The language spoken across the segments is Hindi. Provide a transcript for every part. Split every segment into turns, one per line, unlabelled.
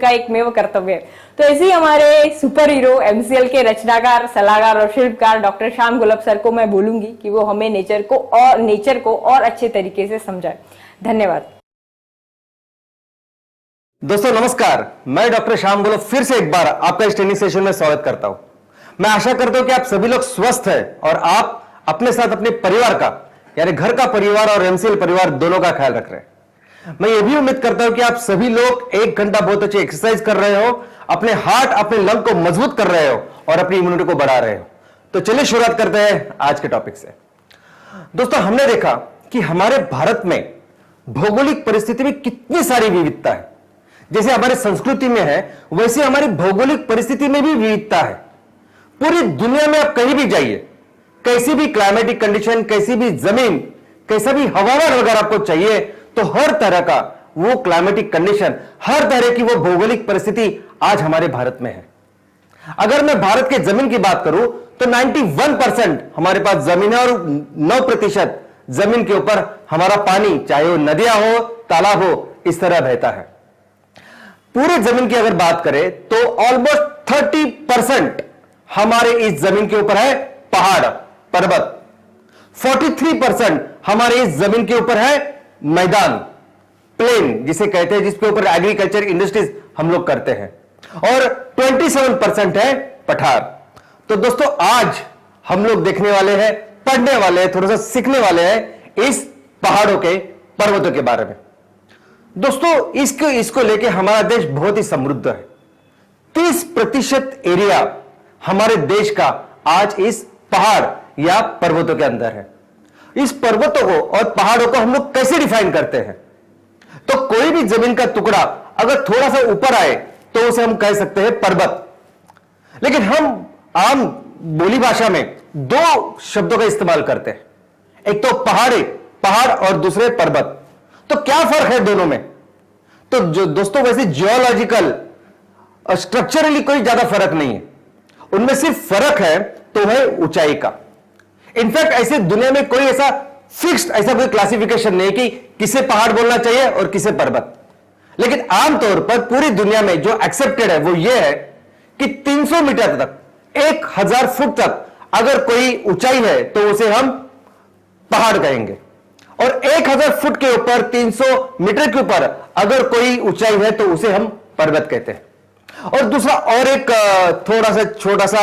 का एक में वो कर्तव्य है। तो ऐसे ही हमारे सुपर हीरो एमसीएल के रचनाकार, सलाहकार और शिल्पकार डॉक्टर श्याम गुलाब सर को मैं बोलूंगी कि वो हमें नेचर को और अच्छे तरीके से समझाए। धन्यवाद।
दोस्तों नमस्कार, मैं डॉक्टर श्याम गुलाब फिर से एक बार आपका इस ट्रेनिंग सेशन में स्वागत करता हूं। मैं आशा करता हूं कि आप सभी लोग स्वस्थ हैं और आप अपने साथ अपने परिवार का, यानी घर का परिवार और एमसीएल परिवार दोनों का ख्याल रख रहे हैं। मैं ये भी उम्मीद करता हूं कि आप सभी लोग 1 घंटा बहुत अच्छी एक्सरसाइज कर रहे हो, अपने हार्ट, अपने लंग को मजबूत कर रहे हो और अपनी इम्यूनिटी को बढ़ा रहे हो। तो चलिए शुरुआत करते हैं आज के टॉपिक से। दोस्तों, हमने देखा कि हमारे भारत में भौगोलिक परिस्थिति में कितनी सारी विविधता है। जैसे हमारे संस्कृति में है, वैसे हमारी भौगोलिक परिस्थिति में भी विविधता है। पूरी दुनिया में आप कहीं भी जाइए, कैसी भी क्लाइमेटिक कंडीशन, कैसी भी जमीन, कैसा भी हवामान अगर आपको चाहिए, तो हर तरह का वो क्लाइमेटिक कंडीशन, हर तरह की वो भौगोलिक परिस्थिति आज हमारे भारत में है। अगर मैं भारत के जमीन की बात करूं तो 91% हमारे पास जमीन है और 9% जमीन के ऊपर हमारा पानी, चाहे वो नदियां हो, तालाब हो, इस तरह बहता है। पूरे जमीन की अगर बात करें तो ऑलमोस्ट 30% हमारे इस जमीन के ऊपर है पहाड़, पर्वत। 43% हमारे इस जमीन के ऊपर है मैदान, प्लेन जिसे कहते हैं, जिसके ऊपर एग्रीकल्चर इंडस्ट्रीज हम लोग करते हैं, और 27% है पठार। तो दोस्तों, आज हम लोग देखने वाले हैं, पढ़ने वाले हैं, थोड़ा सा सीखने वाले हैं इस पहाड़ों के, पर्वतों के बारे में। दोस्तों, इसको लेके हमारा देश बहुत ही समृद्ध है। 30% एरिया हमारे देश का आज इस पहाड़ या पर्वतों के अंदर है। इस पर्वतों को और पहाड़ों को हम लोग कैसे डिफाइन करते हैं? तो कोई भी जमीन का टुकड़ा अगर थोड़ा सा ऊपर आए तो उसे हम कह सकते हैं पर्वत। लेकिन हम आम बोली भाषा में 2 शब्दों का इस्तेमाल करते हैं, एक तो पहाड़ और दूसरे पर्वत। तो क्या फर्क है दोनों में? तो दोस्तों, वैसे जियोलॉजिकल और स्ट्रक्चरली कोई ज्यादा फर्क नहीं है। उनमें सिर्फ फर्क है तो है ऊंचाई का। इनफैक्ट ऐसे दुनिया में कोई ऐसा फिक्स्ड, ऐसा कोई क्लासिफिकेशन नहीं कि किसे पहाड़ बोलना चाहिए और किसे पर्वत। लेकिन आमतौर पर पूरी दुनिया में जो एक्सेप्टेड है वो ये है कि 300 मीटर तक, 1000 फुट तक अगर कोई ऊंचाई है तो उसे हम पहाड़ कहेंगे, और 1000 फुट के ऊपर, 300 मीटर के ऊपर अगर कोई ऊंचाई है तो उसे हम पर्वत कहते हैं। और दूसरा और एक थोड़ा सा छोटा सा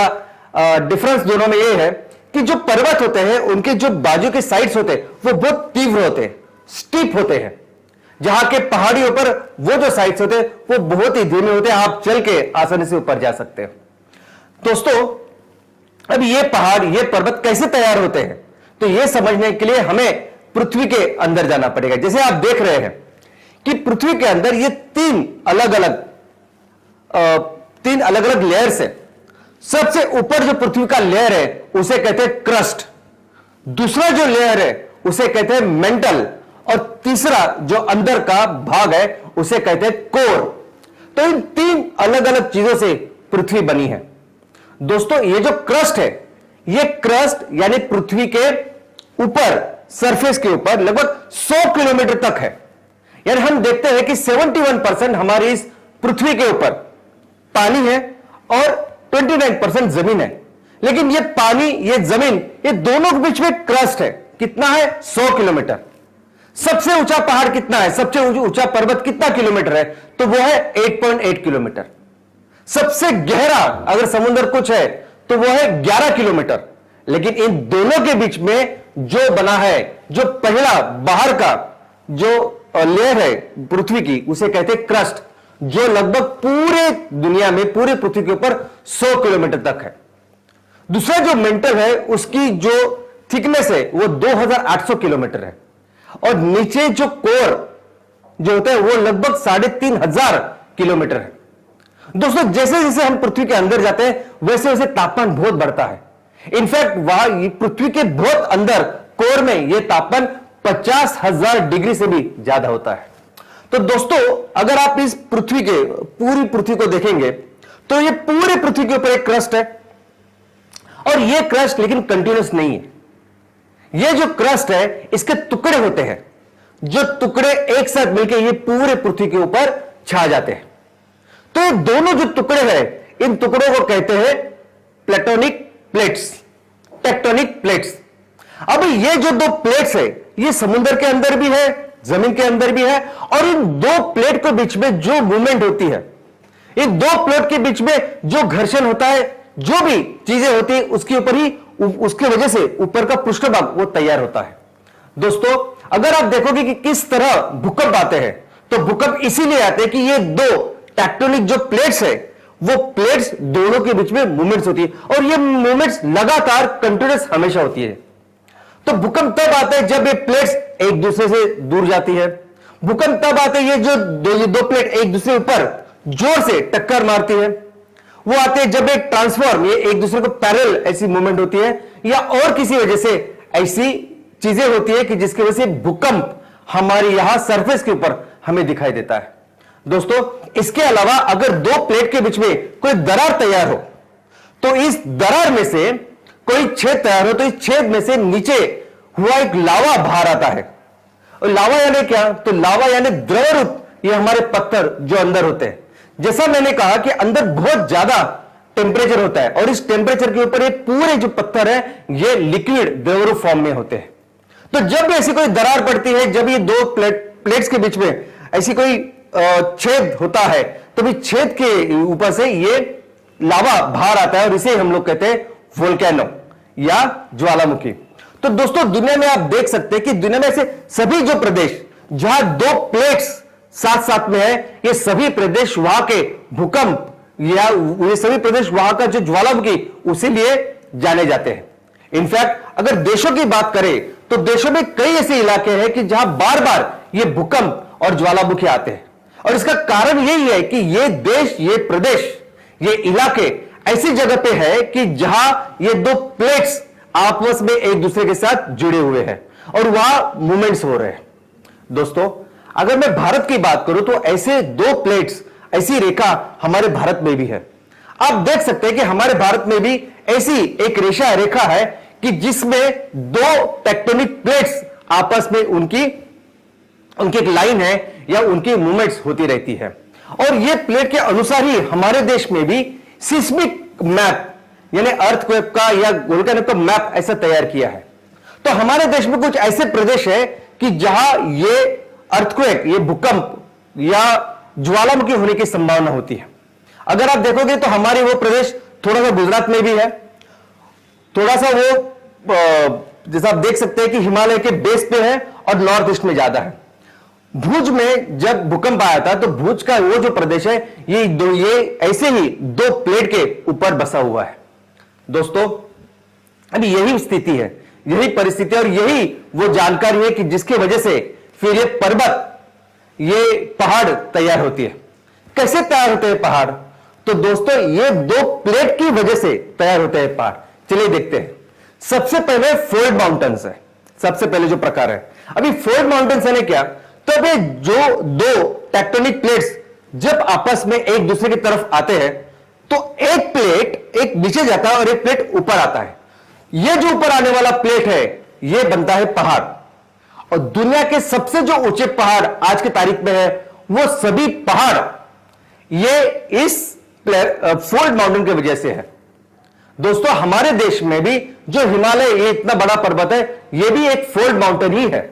डिफरेंस दोनों में यह है कि जो पर्वत होते हैं उनके जो बाजू के साइड्स होते हैं वो बहुत तीव्र होते हैं, स्टीप होते हैं, जहां के पहाड़ियों पर वो जो साइड्स होते हैं वो बहुत ही धीमे होते हैं, आप चल के आसानी से ऊपर जा सकते हो। दोस्तों, अब ये पहाड़, ये पर्वत कैसे तैयार होते हैं, तो ये समझने के लिए हमें पृथ्वी के अंदर जाना पड़ेगा। जैसे आप देख रहे हैं कि पृथ्वी के अंदर ये 3 अलग अलग लेयर्स है। सबसे ऊपर जो पृथ्वी का लेयर है उसे कहते हैं क्रस्ट, दूसरा जो लेयर है उसे कहते हैं मेंटल, और तीसरा जो अंदर का भाग है उसे कहते हैं कोर। तो इन 3 अलग अलग चीजों से पृथ्वी बनी है। दोस्तों, ये जो क्रस्ट है, ये क्रस्ट यानी पृथ्वी के ऊपर, सरफेस के ऊपर लगभग 100 किलोमीटर तक है। यानी हम देखते हैं कि 71% हमारी इस पृथ्वी के ऊपर पानी है और 29% जमीन है। लेकिन ये पानी, ये जमीन, ये दोनों के बीच में क्रस्ट है। कितना है? 100 किलोमीटर। सबसे ऊंचा पहाड़ कितना है? सबसे ऊंचा पर्वत कितना किलोमीटर है? तो वो है 8.8 किलोमीटर। सबसे गहरा अगर समुद्र कुछ है तो वो है 11 किलोमीटर। लेकिन इन दोनों के बीच में जो बना है, जो पहला बाहर का जो लेयर है पृथ्वी की, उसे कहते हैं क्रस्ट, जो लगभग पूरे दुनिया में, पूरे पृथ्वी के ऊपर 100 किलोमीटर तक है। दूसरा जो मेंटल है, उसकी जो थिकनेस है वो 2800 किलोमीटर है, और नीचे जो कोर जो होता है वो लगभग 3500 किलोमीटर है। दोस्तों, जैसे जैसे हम पृथ्वी के अंदर जाते हैं वैसे वैसे तापमान बहुत बढ़ता है। इनफैक्ट वहां पृथ्वी के बहुत अंदर कोर में यह तापमान 50,000 डिग्री से भी ज्यादा होता है। तो दोस्तों, अगर आप इस पृथ्वी के, पूरी पृथ्वी को देखेंगे तो ये पूरे पृथ्वी के ऊपर एक क्रस्ट है, और ये क्रस्ट लेकिन कंटिन्यूस नहीं है। ये जो क्रस्ट है इसके टुकड़े होते हैं, जो टुकड़े एक साथ मिलकर ये पूरे पृथ्वी के ऊपर छा जाते हैं। ये दोनों जो टुकड़े हैं, इन टुकड़ों को कहते हैं प्लेटोनिक प्लेट्स, टेक्टोनिक प्लेट्स। अब ये जो दो प्लेट्स है, ये समुद्र के अंदर भी है, जमीन के अंदर भी है, और इन दो प्लेट के बीच में जो मूवमेंट होती है, इन दो प्लेट के बीच में जो घर्षण होता है, जो भी चीजें होती है, उसके ऊपर ही, उसकी वजह से ऊपर का पृष्ठभाग वो तैयार होता है। दोस्तों, अगर आप देखोगे कि किस तरह भूकंप आते हैं, तो भूकंप इसीलिए आते हैं कि ये दो टेक्टोनिक जो प्लेट्स है, वो प्लेट्स दोनों के बीच में मूवमेंट्स होती है, और ये मूवमेंट्स लगातार कंटिन्यूअस हमेशा होती है। तो भूकंप तब आता है जब ये प्लेट्स एक दूसरे से दूर जाती है। भूकंप तब आते हैं ये जो दो प्लेट एक दूसरे ऊपर जोर से टक्कर मारती है। वो आते हैं जब एक ट्रांसफॉर्म, ये एक दूसरे को पैरेलल ऐसी मूवमेंट होती है, या और किसी वजह से ऐसी चीजें होती है कि जिसकी वजह से भूकंप हमारी यहां सरफेस के ऊपर हमें दिखाई देता है। दोस्तों, इसके अलावा अगर दो प्लेट के बीच में कोई दरार तैयार हो, तो इस दरार में से कोई छेद तैयार हो, तो इस छेद में से नीचे हुआ एक लावा बाहर आता है। और लावा यानी क्या? तो लावा यानी द्रव रूप, ये हमारे पत्थर जो अंदर होते हैं। जैसा मैंने कहा कि अंदर बहुत ज्यादा टेम्परेचर होता है, और इस टेम्परेचर के ऊपर ये पूरे जो पत्थर है, ये लिक्विड द्रव रूप फॉर्म में होते हैं। तो जब भी ऐसी कोई दरार पड़ती है, जब ये दो प्लेट्स के बीच में ऐसी कोई छेद होता है, तो भी छेद के ऊपर से ये लावा बाहर आता है, और इसे हम लोग कहते हैं वोल्केनो या ज्वालामुखी। तो दोस्तों, दुनिया में आप देख सकते हैं कि दुनिया में ऐसे सभी जो प्रदेश जहां दो प्लेट्स साथ साथ में है, ये सभी प्रदेश वहां के भूकंप, या ये सभी प्रदेश वहां का जो ज्वालामुखी, उसी लिए जाने जाते हैं। इनफैक्ट अगर देशों की बात करें, तो देशों में कई ऐसे इलाके हैं कि जहां बार बार ये भूकंप और ज्वालामुखी आते हैं, और इसका कारण यही है कि ये देश, ये प्रदेश, ये इलाके ऐसी जगह पे है कि जहां ये दो प्लेट्स आपस में एक दूसरे के साथ जुड़े हुए हैं, और वहां मूवमेंट्स हो रहे हैं। दोस्तों, अगर मैं भारत की बात करूं, तो ऐसे दो प्लेट्स, ऐसी रेखा हमारे भारत में भी है। आप देख सकते हैं कि हमारे भारत में भी ऐसी एक रेखा है कि जिसमें दो टेक्टोनिक प्लेट्स आपस में उनकी एक लाइन है, या उनकी मूवमेंट्स होती रहती है। और ये प्लेट के अनुसार ही हमारे देश में भी सिस्मिक मैप, यानी अर्थक्वेक का या वोल्केनो का मैप ऐसा तैयार किया है। तो हमारे देश में कुछ ऐसे प्रदेश है कि जहां ये अर्थक्वेक, ये भूकंप या ज्वालामुखी होने की संभावना होती है। अगर आप देखोगे तो हमारे वो प्रदेश थोड़ा सा गुजरात में भी है, थोड़ा सा वो जैसा आप देख सकते हैं कि हिमालय के बेस पे है, और नॉर्थ ईस्ट में ज्यादा है। भुज में जब भूकंप आया था, तो भुज का वो जो प्रदेश है, ये ऐसे ही दो प्लेट के ऊपर बसा हुआ है। दोस्तों, अभी यही स्थिति है, यही परिस्थिति, और यही वो जानकारी है कि जिसकी वजह से फिर ये पर्वत, ये पहाड़ तैयार होती है। कैसे तैयार होते हैं पहाड़? तो दोस्तों, ये दो प्लेट की वजह से तैयार होते हैं पहाड़। चलिए देखते हैं। सबसे पहले फोल्ड माउंटेन्स है, सबसे पहले जो प्रकार है। अभी फोल्ड माउंटेन्स है क्या? तो अभी जो दो टेक्टोनिक प्लेट्स जब आपस में एक दूसरे की तरफ आते हैं, तो एक प्लेट एक नीचे जाता है और एक प्लेट ऊपर आता है। यह जो ऊपर आने वाला प्लेट है, यह बनता है पहाड़। और दुनिया के सबसे जो ऊंचे पहाड़ आज की तारीख में है, वो सभी पहाड़ ये इस फोल्ड माउंटेन की वजह से है। दोस्तों, हमारे देश में भी जो हिमालय, ये इतना बड़ा पर्वत है, ये भी एक फोल्ड माउंटेन ही है।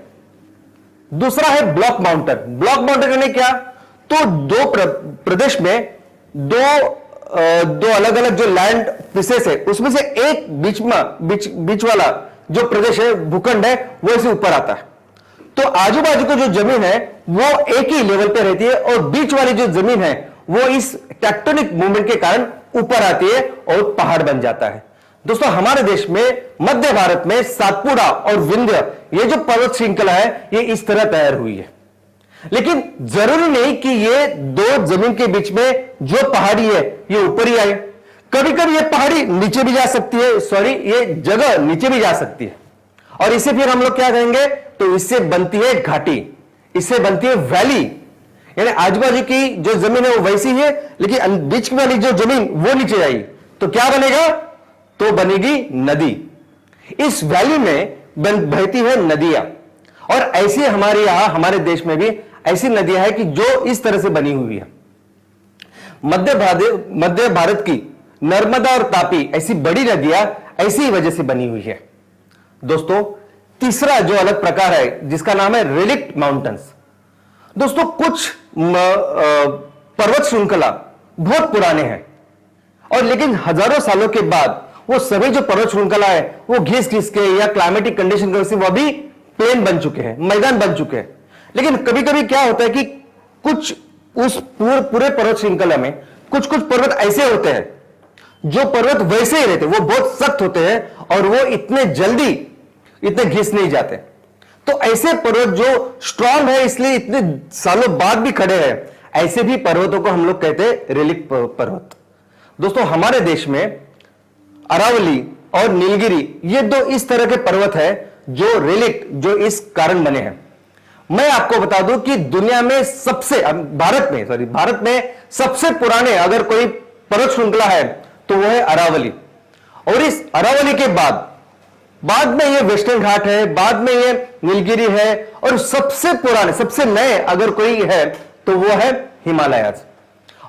दूसरा है ब्लॉक माउंटेन। ब्लॉक माउंटेन यानी क्या? तो दो प्रदेश में दो अलग अलग जो लैंड पीसेस है, उसमें से एक बीच वाला जो प्रदेश है, भूखंड है, वो इसे ऊपर आता है। तो आजू बाजू की जो जमीन है, वो एक ही लेवल पे रहती है, और बीच वाली जो जमीन है, वो इस टेक्टोनिक मूवमेंट के कारण ऊपर आती है और पहाड़ बन जाता है। दोस्तों, हमारे देश में मध्य भारत में सातपुड़ा और विंध्य, ये जो पर्वत श्रृंखला है, ये इस तरह तैयार हुई है। लेकिन जरूरी नहीं कि ये दो जमीन के बीच में जो पहाड़ी है, ये ऊपर ही आए। कभी कभी ये पहाड़ी नीचे भी जा सकती है, ये जगह नीचे भी जा सकती है, और इसे फिर हम लोग क्या कहेंगे? तो इससे बनती है घाटी, इससे बनती है वैली। यानी आजू बाजू की जो जमीन है वो वैसी है, लेकिन बीच वाली जो जमीन वो नीचे आई, तो क्या बनेगा? तो बनेगी नदी। इस वैली में बहती है नदियां, और ऐसी हमारे यहां, हमारे देश में भी ऐसी नदियां हैं कि जो इस तरह से बनी हुई है। मध्य भारत की नर्मदा और तापी ऐसी बड़ी नदियां ऐसी वजह से बनी हुई है। दोस्तों, तीसरा जो अलग प्रकार है जिसका नाम है रेलिक्ट माउंटेन्स। दोस्तों, कुछ पर्वत श्रृंखला बहुत पुराने हैं और लेकिन हजारों सालों के बाद वो सभी जो पर्वत श्रृंखला है वो घिस घिस के या क्लाइमेटिक कंडीशन की वजह से वो अभी प्लेन बन चुके हैं, मैदान बन चुके हैं। लेकिन कभी कभी क्या होता है कि कुछ उस पूरे पर्वत श्रृंखला में कुछ कुछ पर्वत ऐसे होते हैं जो पर्वत वैसे ही रहते, वो बहुत सख्त होते हैं और वो इतने जल्दी इतने घिस नहीं जाते। तो ऐसे पर्वत जो स्ट्रांग है इसलिए इतने सालों बाद भी खड़े हैं, ऐसे भी पर्वतों को हम लोग कहते हैं रेलिक्ट पर्वत। दोस्तों, हमारे देश में अरावली और नीलगिरी ये दो इस तरह के पर्वत है जो रेलिक्ट जो इस कारण बने हैं। मैं आपको बता दूं कि दुनिया में भारत में सबसे पुराने अगर कोई पर्वत श्रृंखला है तो वह है अरावली। और इस अरावली के बाद में ये वेस्टर्न घाट है, बाद में ये नीलगिरी है और सबसे पुराने सबसे नए अगर कोई है तो वो है हिमालयाज।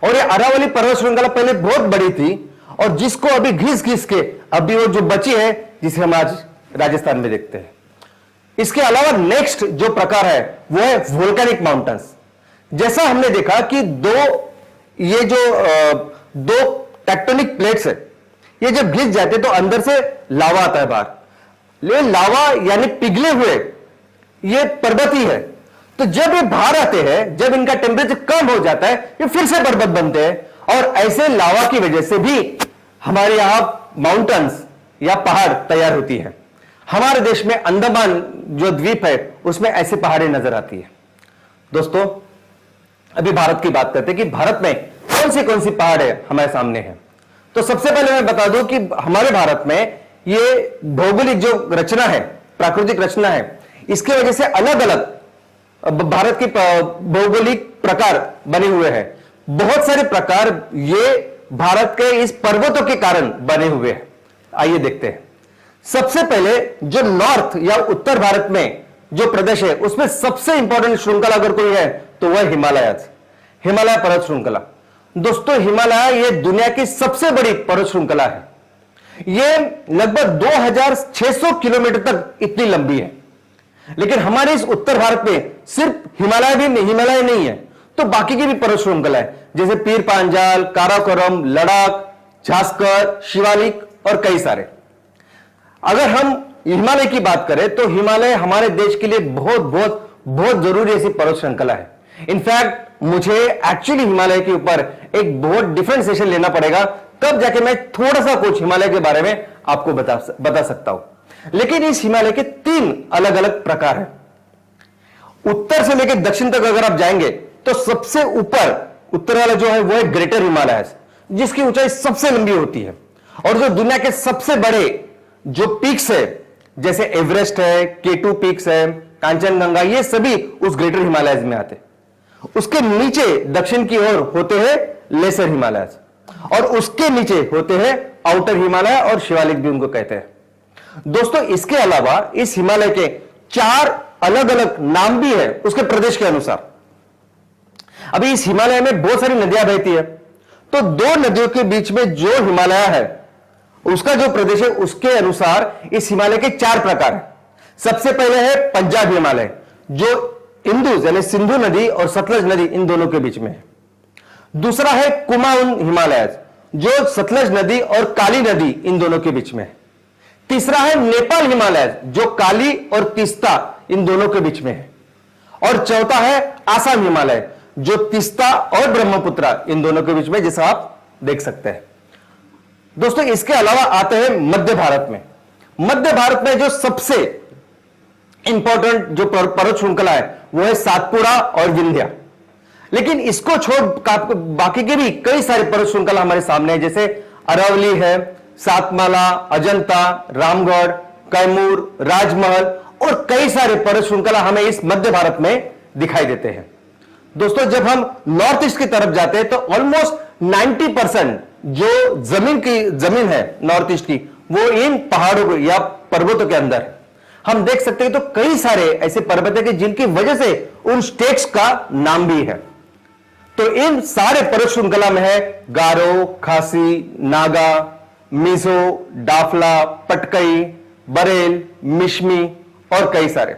और ये अरावली पर्वत श्रृंखला पहले बहुत बड़ी थी और जिसको अभी घिस घिस के अभी वो जो बची है जिसे हम आज राजस्थान में देखते हैं। इसके अलावा नेक्स्ट जो प्रकार है वो है वोल्केनिक माउंटेन्स। जैसा हमने देखा कि दो टेक्टोनिक प्लेट्स है, ये जब घिस जाते तो अंदर से लावा आता है बाहर। लेकिन लावा यानी पिघले हुए ये पर्वत ही है, तो जब ये बाहर आते हैं, जब इनका टेम्परेचर कम हो जाता है ये फिर से पर्वत बनते हैं और ऐसे लावा की वजह से भी हमारे यहां माउंटेन्स या पहाड़ तैयार होती है। हमारे देश में अंडमान जो द्वीप है उसमें ऐसे पहाड़ें नजर आती है। दोस्तों, अभी भारत की बात करते हैं कि भारत में कौन सी पहाड़ें हमारे सामने हैं। तो सबसे पहले मैं बता दूं कि हमारे भारत में ये भौगोलिक जो रचना है, प्राकृतिक रचना है, इसकी वजह से अलग अलग भारत के भौगोलिक प्रकार बने हुए हैं। बहुत सारे प्रकार ये भारत के इस पर्वतों के कारण बने हुए हैं। आइए देखते हैं। सबसे पहले जो नॉर्थ या उत्तर भारत में जो प्रदेश है उसमें सबसे इंपॉर्टेंट श्रृंखला अगर कोई है तो वह हिमालय पर्वत श्रृंखला। दोस्तों, हिमालय ये दुनिया की सबसे बड़ी पर्वत श्रृंखला है। ये लगभग 2600 किलोमीटर तक इतनी लंबी है। लेकिन हमारे इस उत्तर भारत में सिर्फ हिमालय नहीं है, तो बाकी की भी पर्वत श्रृंखला है, जैसे पीर पांजाल, काराकोरम, लद्दाख, झास्कर, शिवालिक और कई सारे। अगर हम हिमालय की बात करें तो हिमालय हमारे देश के लिए बहुत बहुत बहुत जरूरी ऐसी पर्वत श्रृंखला है। इनफैक्ट मुझे एक्चुअली हिमालय के ऊपर एक बहुत डिफरेंट सेशन लेना पड़ेगा, तब जाके मैं थोड़ा सा कुछ हिमालय के बारे में आपको बता सकता हूं। लेकिन इस हिमालय के 3 अलग अलग प्रकार हैं। उत्तर से लेकर दक्षिण तक अगर आप जाएंगे तो सबसे ऊपर उत्तर वाला जो है वो है ग्रेटर हिमालय, जिसकी ऊंचाई सबसे लंबी होती है और जो दुनिया के सबसे बड़े जो पीक्स है जैसे एवरेस्ट है, K2 पीक्स है, कांचनजंगा, ये सभी उस ग्रेटर हिमालयज में आते। उसके नीचे दक्षिण की ओर होते हैं लेसर हिमालयज और उसके नीचे होते हैं आउटर हिमालय और शिवालिक भी उनको कहते हैं। दोस्तों, इसके अलावा इस हिमालय के 4 अलग अलग नाम भी है उसके प्रदेश के अनुसार। अभी इस हिमालय में बहुत सारी नदियां बहती है, तो 2 नदियों के बीच में जो हिमालय है उसका जो प्रदेश है उसके अनुसार इस हिमालय के 4 प्रकार हैं। सबसे पहले है पंजाब हिमालय, जो इंदुज यानी सिंधु नदी और सतलज नदी इन दोनों के बीच में है। दूसरा है कुमाऊन हिमालय, जो सतलज नदी और काली नदी इन दोनों के बीच में है। तीसरा है नेपाल हिमालय, जो काली और तीस्ता इन दोनों के बीच में है। और चौथा है आसाम हिमालय, जो तीस्ता और ब्रह्मपुत्र इन दोनों के बीच में, जैसा आप देख सकते हैं। दोस्तों, इसके अलावा आते हैं मध्य भारत में। मध्य भारत में जो सबसे इंपॉर्टेंट जो पर्वत श्रृंखला है वो है सातपुड़ा और विंध्या। लेकिन इसको छोड़ बाकी के भी कई सारे पर्वत श्रृंखला हमारे सामने है, जैसे अरावली है, सातमाला, अजंता, रामगढ़, कैमूर, राजमहल और कई सारे पर्वत श्रृंखला हमें इस मध्य भारत में दिखाई देते हैं। दोस्तों, जब हम नॉर्थ ईस्ट की तरफ जाते हैं तो ऑलमोस्ट 90% जो जमीन है नॉर्थ ईस्ट की वो इन पहाड़ों या पर्वतों के अंदर है। हम देख सकते हैं तो कई सारे ऐसे पर्वत है कि जिनकी वजह से उन स्टेट्स का नाम भी है। तो इन सारे पर्वत श्रृंखला में है गारो, खासी, नागा, मिजो, डाफला, पटकई, बरेल, मिश्मी और कई सारे।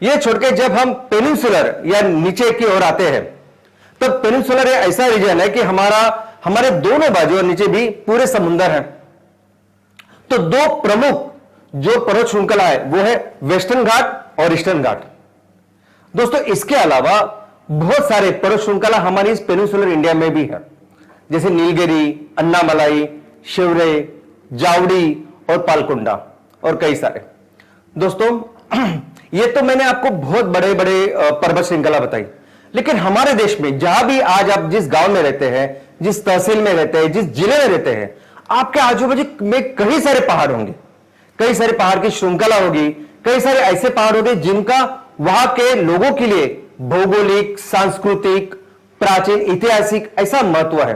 ये छोड़के जब हम पेनिनसुलर या नीचे की ओर आते हैं, तब पेनिनसुलर ऐसा रीजन है कि हमारे दोनों बाजू और नीचे भी पूरे समुंदर हैं। तो दो प्रमुख जो पर्वत श्रृंखला है वो है वेस्टर्न घाट और ईस्टर्न घाट। दोस्तों, इसके अलावा बहुत सारे पर्वत श्रृंखला हमारी इस पेनिनसुलर इंडिया में भी है, जैसे नीलगिरी, अन्नामलाई, शिवरे, जावड़ी और पालकुंडा और कई सारे। दोस्तों, ये तो मैंने आपको बहुत बड़े बड़े पर्वत श्रृंखला बताई, लेकिन हमारे देश में जहां भी आज आप जिस गांव में रहते हैं, जिस तहसील में रहते हैं, जिस जिले में रहते हैं, आपके आजू बाजू में कई सारे पहाड़ होंगे, कई सारे पहाड़ की श्रृंखला होगी, कई सारे ऐसे पहाड़ होंगे जिनका वहां के लोगों के लिए भौगोलिक, सांस्कृतिक, प्राचीन, ऐतिहासिक ऐसा महत्व है।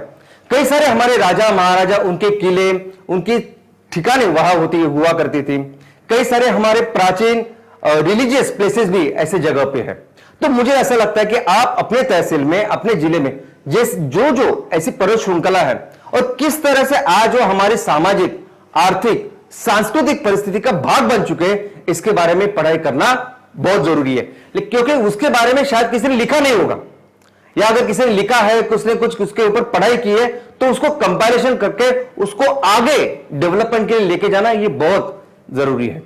कई सारे हमारे राजा महाराजा, उनके किले, उनकी ठिकाने वहां हुआ करती थी। कई सारे हमारे प्राचीन रिलीजियस प्लेसेस भी ऐसे जगह पे है। तो मुझे ऐसा लगता है कि आप अपने तहसील में, अपने जिले में जो ऐसी पर्वत श्रृंखला है और किस तरह से आज वो हमारी सामाजिक, आर्थिक, सांस्कृतिक परिस्थिति का भाग बन चुके हैं, इसके बारे में पढ़ाई करना बहुत जरूरी है। क्योंकि उसके बारे में शायद किसी ने लिखा नहीं होगा, या अगर किसी ने लिखा है, उसने कुछ उसके ऊपर पढ़ाई की है, तो उसको कंपाइलेशन करके उसको आगे डेवलपमेंट के लिए लेके जाना ये बहुत जरूरी है।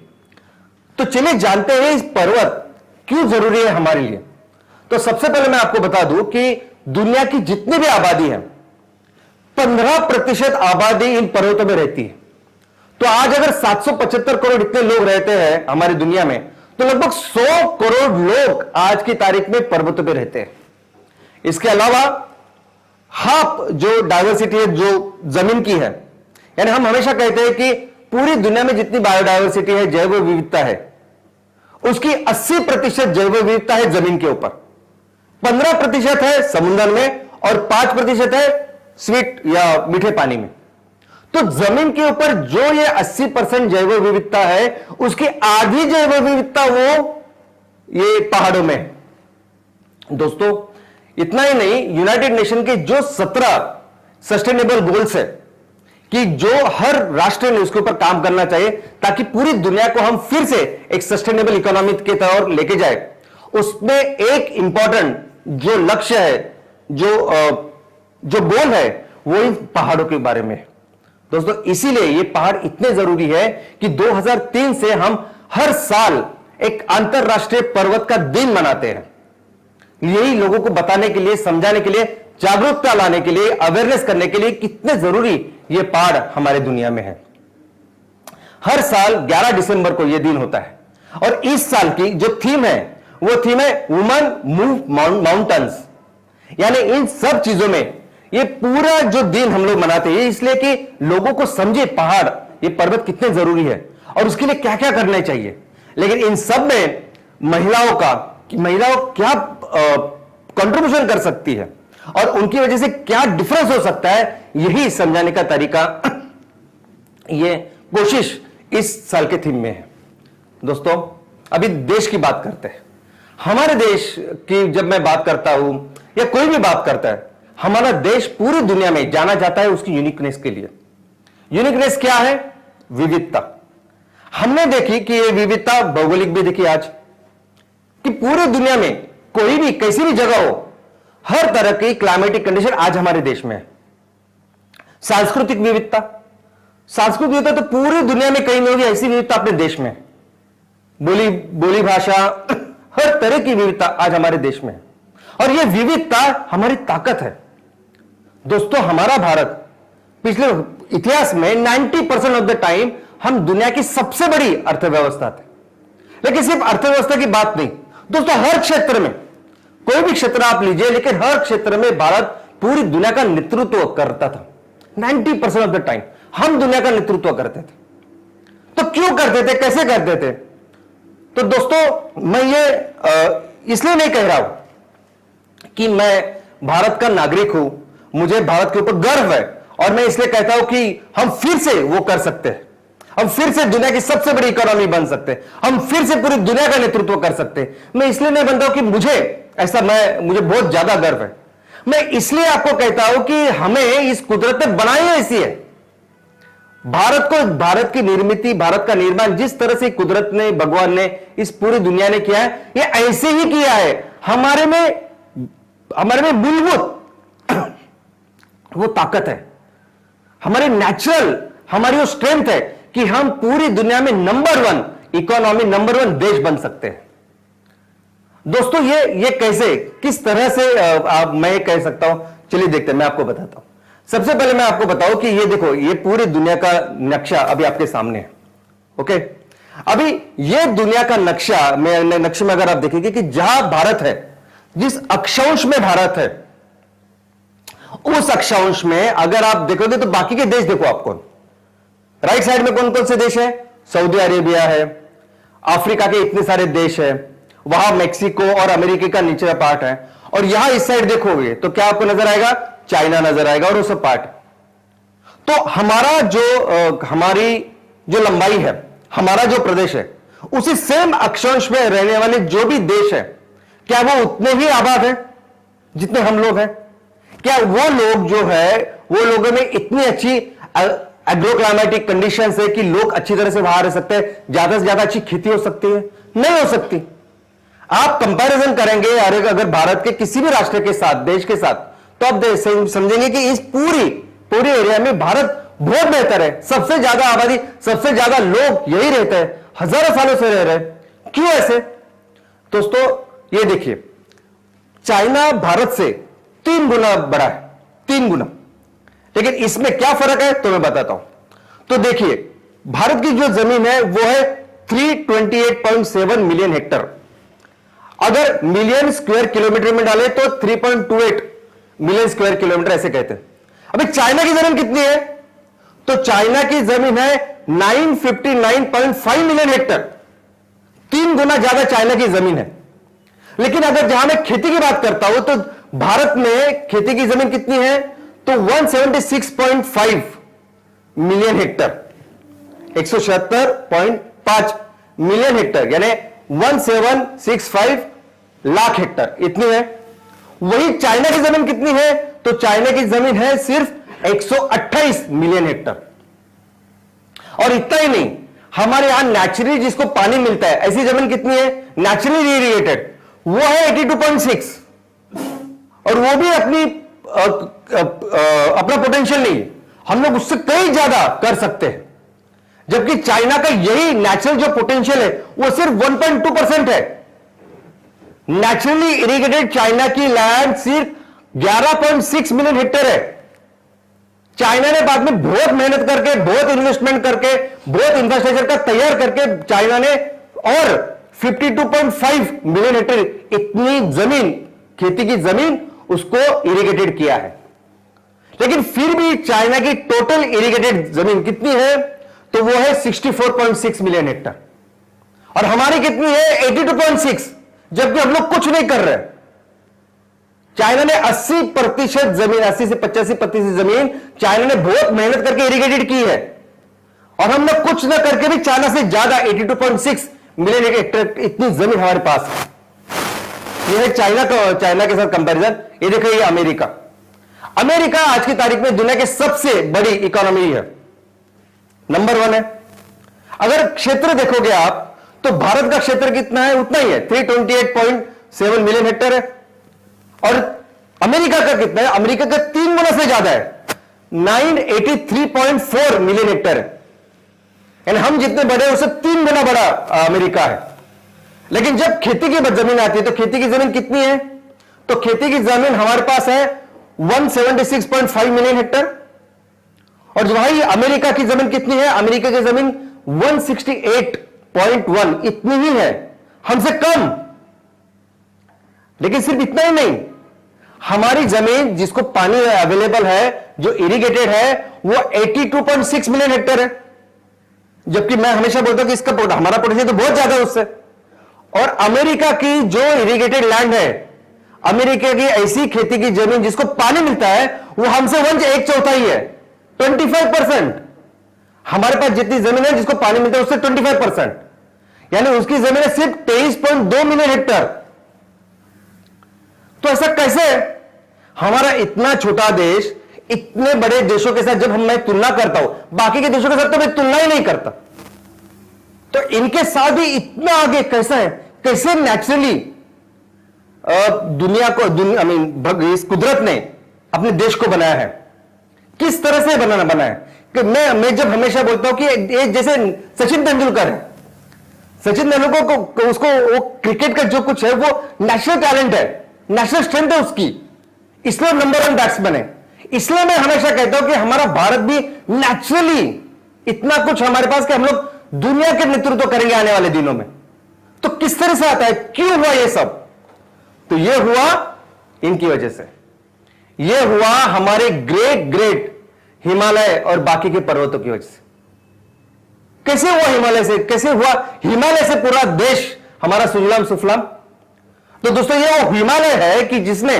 तो चलिए जानते हैं इस पर्वत क्यों जरूरी है हमारे लिए। तो सबसे पहले मैं आपको बता दूं कि दुनिया की जितनी भी आबादी है, 15% आबादी इन पर्वतों में रहती है। तो आज अगर 775 करोड़ इतने लोग रहते हैं हमारी दुनिया में, तो लगभग 100 करोड़ लोग आज की तारीख में पर्वतों पर रहते हैं। इसके अलावा हाफ जो डायवर्सिटी है जो जमीन की है, यानी हम हमेशा कहते हैं कि पूरी दुनिया में जितनी बायोडायवर्सिटी है, जैव विविधता है, उसकी 80% जैव विविधता है जमीन के ऊपर, 15% है समुद्र में और 5% है स्वीट या मीठे पानी में। तो जमीन के ऊपर जो ये 80% जैव विविधता है, उसकी आधी जैव विविधता वो ये पहाड़ों में है। दोस्तों, इतना ही नहीं, यूनाइटेड नेशन के जो 17 सस्टेनेबल गोल्स है कि जो हर राष्ट्र ने उसके ऊपर काम करना चाहिए ताकि पूरी दुनिया को हम फिर से एक सस्टेनेबल इकोनॉमी के तौर लेके जाए, उसमें एक इंपॉर्टेंट जो लक्ष्य है, जो गोल है, वो इन पहाड़ों के बारे में है। दोस्तों, इसीलिए ये पहाड़ इतने जरूरी है कि 2003 से हम हर साल एक अंतरराष्ट्रीय पर्वत का दिन मनाते हैं। यही लोगों को बताने के लिए, समझाने के लिए, जागरूकता लाने के लिए, अवेयरनेस करने के लिए कितने जरूरी ये पहाड़ हमारे दुनिया में है। हर साल 11 दिसंबर को यह दिन होता है और इस साल की जो थीम है वो थीम है वुमन मूव माउंटेन्स। यानी इन सब चीजों में ये पूरा जो दिन हम लोग मनाते हैं इसलिए कि लोगों को समझे पहाड़, ये पर्वत कितने जरूरी है और उसके लिए क्या क्या करना चाहिए। लेकिन इन सब में महिलाओं क्या कंट्रीब्यूशन कर सकती है और उनकी वजह से क्या डिफरेंस हो सकता है, यही समझाने का तरीका, ये कोशिश इस साल के थीम में है। दोस्तों, अभी देश की बात करते हैं। हमारे देश की जब मैं बात करता हूं या कोई भी बात करता है, हमारा देश पूरी दुनिया में जाना जाता है उसकी यूनिकनेस के लिए। यूनिकनेस क्या है? विविधता। हमने देखी कि यह विविधता भौगोलिक भी देखी आज कि पूरी दुनिया में कोई भी कैसी भी जगह हो, हर तरह की क्लाइमेटिक कंडीशन आज हमारे देश में है। सांस्कृतिक विविधता तो पूरी दुनिया में कहीं नहीं होगी ऐसी विविधता अपने देश में। बोली भाषा, हर तरह की विविधता आज हमारे देश में है और यह विविधता हमारी ताकत है। दोस्तों, हमारा भारत पिछले इतिहास में 90% ऑफ द टाइम हम दुनिया की सबसे बड़ी अर्थव्यवस्था थे। लेकिन सिर्फ अर्थव्यवस्था की बात नहीं दोस्तों, हर क्षेत्र में, कोई भी क्षेत्र आप लीजिए, लेकिन हर क्षेत्र में भारत पूरी दुनिया का नेतृत्व करता था। 90% ऑफ द टाइम हम दुनिया का नेतृत्व करते थे। तो क्यों करते थे, कैसे करते थे? तो दोस्तों, मैं ये इसलिए नहीं कह रहा हूं कि मैं भारत का नागरिक हूं, मुझे भारत के ऊपर गर्व है और मैं इसलिए कहता हूं कि हम फिर से वो कर सकते हैं, हम फिर से दुनिया की सबसे बड़ी इकोनॉमी बन सकते हैं, हम फिर से पूरी दुनिया का नेतृत्व कर सकते हैं। मैं इसलिए नहीं बनता हूं कि मुझे बहुत ज्यादा गर्व है। मैं इसलिए आपको कहता हूं कि हमें इस कुदरत ने बनाई ऐसी है। भारत की निर्मित, भारत का निर्माण जिस तरह से कुदरत ने, भगवान ने, इस पूरी दुनिया ने किया है, ये ऐसे ही किया है। हमारे में मूलभूत वो ताकत है, हमारे नेचुरल, हमारी वो स्ट्रेंथ है कि हम पूरी दुनिया में नंबर 1 इकोनॉमी, नंबर 1 देश बन सकते हैं। दोस्तों ये कैसे, किस तरह से मैं कह सकता हूं, चलिए देखते हैं, मैं आपको बताता हूं। सबसे पहले मैं आपको बताऊं कि ये देखो, ये पूरी दुनिया का नक्शा अभी आपके सामने है। ओके, अभी ये दुनिया का नक्शा में, नक्शे में अगर आप देखेंगे कि जहां भारत है, जिस अक्षांश में भारत है, उस अक्षांश में अगर आप देखोगे तो बाकी के देश देखो आपको, राइट साइड में कौन कौन से देश है? सऊदी अरेबिया है, अफ्रीका के इतने सारे देश है, वहां मेक्सिको और अमेरिका का नीचे पार्ट है, और यहां इस साइड देखोगे तो क्या आपको नजर आएगा? चाइना नजर आएगा, और वो सब पार्ट। तो हमारी जो लंबाई है, हमारा जो प्रदेश है, उसी सेम अक्षांश में रहने वाले जो भी देश है, क्या वो उतने ही आबाद है जितने हम लोग हैं? क्या वो लोग जो है, वो लोगों में इतनी अच्छी एग्रो क्लाइमेटिक कंडीशंस है कि लोग अच्छी तरह से वहां रह सकते हैं, ज्यादा से ज्यादा अच्छी खेती हो सकती है? नहीं हो सकती। आप कंपैरिजन करेंगे अगर भारत के किसी भी राष्ट्र के साथ, देश के साथ, तो आप समझेंगे कि इस पूरी एरिया में भारत बहुत बेहतर है। सबसे ज्यादा आबादी, सबसे ज्यादा लोग यही रहते हैं, हजारों सालों से रह रहे हैं। क्यों ऐसे? दोस्तों ये देखिए, चाइना भारत से 3 गुना बड़ा है, 3 गुना। लेकिन इसमें क्या फर्क है तो मैं बताता हूं। तो देखिए, भारत की जो जमीन है वो है 328.7 मिलियन हेक्टर। अगर मिलियन स्क्वायर किलोमीटर में डाले तो 3.28 मिलियन स्क्वायर किलोमीटर ऐसे कहते हैं। अभी चाइना की जमीन कितनी है? तो चाइना की जमीन है 959.5 मिलियन हेक्टर, 3 गुना ज्यादा चाइना की जमीन है। लेकिन अगर जहां मैं खेती की बात करता हूं तो भारत में खेती की जमीन कितनी है? तो 176.5 मिलियन हेक्टर, 176.5 मिलियन हेक्टर, यानी 1765 लाख हेक्टर इतनी है। वही चाइना की जमीन कितनी है? तो चाइना की जमीन है सिर्फ 128 मिलियन हेक्टर। और इतना ही नहीं, हमारे यहां नेचुरली जिसको पानी मिलता है, ऐसी जमीन कितनी है नेचुरली इरिगेटेड? वो है 82.6, और वो भी अपना पोटेंशियल नहीं, हम लोग उससे कई ज्यादा कर सकते हैं। जबकि चाइना का यही नेचुरल जो पोटेंशियल है वो सिर्फ 1.2% है। नेचुरली इरिगेटेड चाइना की लैंड सिर्फ 11.6 मिलियन हेक्टेयर है। चाइना ने बाद में बहुत मेहनत करके, बहुत इन्वेस्टमेंट करके, बहुत इंफ्रास्ट्रक्चर का तैयार करके चाइना ने और 52.5 मिलियन हेक्टेयर इतनी जमीन, खेती की जमीन, उसको इरिगेटेड किया है। लेकिन फिर भी चाइना की टोटल इरिगेटेड जमीन कितनी है? तो वो है 64.6 मिलियन हेक्टर, और हमारी कितनी है? 82.6, जबकि हम लोग कुछ नहीं कर रहे। चाइना ने 80% जमीन, 80 से 85% जमीन चाइना ने बहुत मेहनत करके इरिगेटेड की है, और हम लोग कुछ ना करके भी चाइना से ज्यादा 82.6 मिलियन हेक्टर इतनी जमीन हमारे पास है। यह है चाइना के साथ कंपैरिजन। ये देखो, ये अमेरिका आज की तारीख में दुनिया की सबसे बड़ी इकोनॉमी है, नंबर 1 है। अगर क्षेत्र देखोगे आप तो भारत का क्षेत्र कितना है? उतना ही है, 328.7 मिलियन हेक्टर है। और अमेरिका का कितना है? अमेरिका का 3 गुना से ज्यादा है, 983.4 मिलियन हेक्टर है। यानी हम जितने बड़े हैं उससे 3 गुना बड़ा अमेरिका है। लेकिन जब खेती की जमीन आती है तो खेती की जमीन कितनी है? तो खेती की जमीन हमारे पास है 176.5 मिलियन हेक्टर, और वही अमेरिका की जमीन कितनी है? अमेरिका की जमीन 168.1 इतनी ही है, हमसे कम। लेकिन सिर्फ इतना ही नहीं, हमारी जमीन जिसको पानी अवेलेबल है, जो इरिगेटेड है, वो 82.6 मिलियन हेक्टर है। जबकि मैं हमेशा बोलता हूं कि इसका हमारा पोटेंशियल तो बहुत ज्यादा है उससे। और अमेरिका की जो इरिगेटेड लैंड है, अमेरिका की ऐसी खेती की जमीन जिसको पानी मिलता है, वो हमसे 1/4 है, 25%। हमारे पास जितनी जमीन है जिसको पानी मिलता है उससे 25%, यानी उसकी जमीन है सिर्फ 23.2 मिलियन हेक्टर। तो ऐसा कैसे? हमारा इतना छोटा देश इतने बड़े देशों के साथ जब मैं तुलना करता हूं, बाकी के देशों के साथ तो मैं तुलना ही नहीं करता, तो इनके साथ भी इतना आगे कैसा है, कैसे नेचुरली दुनिया को इस कुदरत ने अपने देश को बनाया है, किस तरह से बना है कि मैं जब हमेशा बोलता हूं कि एक जैसे सचिन तेंदुलकर है, सचिन तेंदुलकर को उसको वो क्रिकेट का जो कुछ है वो नेशनल टैलेंट है, नेशनल स्ट्रेंथ है उसकी, इसलिए नंबर 1 बैट्समैन है। इसलिए मैं हमेशा कहता हूं कि हमारा भारत भी नेचुरली इतना कुछ हमारे पास कि हम लोग दुनिया के नेतृत्व करेंगे आने वाले दिनों में। तो किस तरह से आता है, क्यों हुआ ये सब? तो ये हुआ इनकी वजह से, ये हुआ हमारे ग्रेट ग्रेट हिमालय और बाकी के पर्वतों की वजह से। कैसे हुआ हिमालय से, कैसे हुआ हिमालय से पूरा देश हमारा सुजलाम सुफलाम? तो दोस्तों ये वो हिमालय है कि जिसने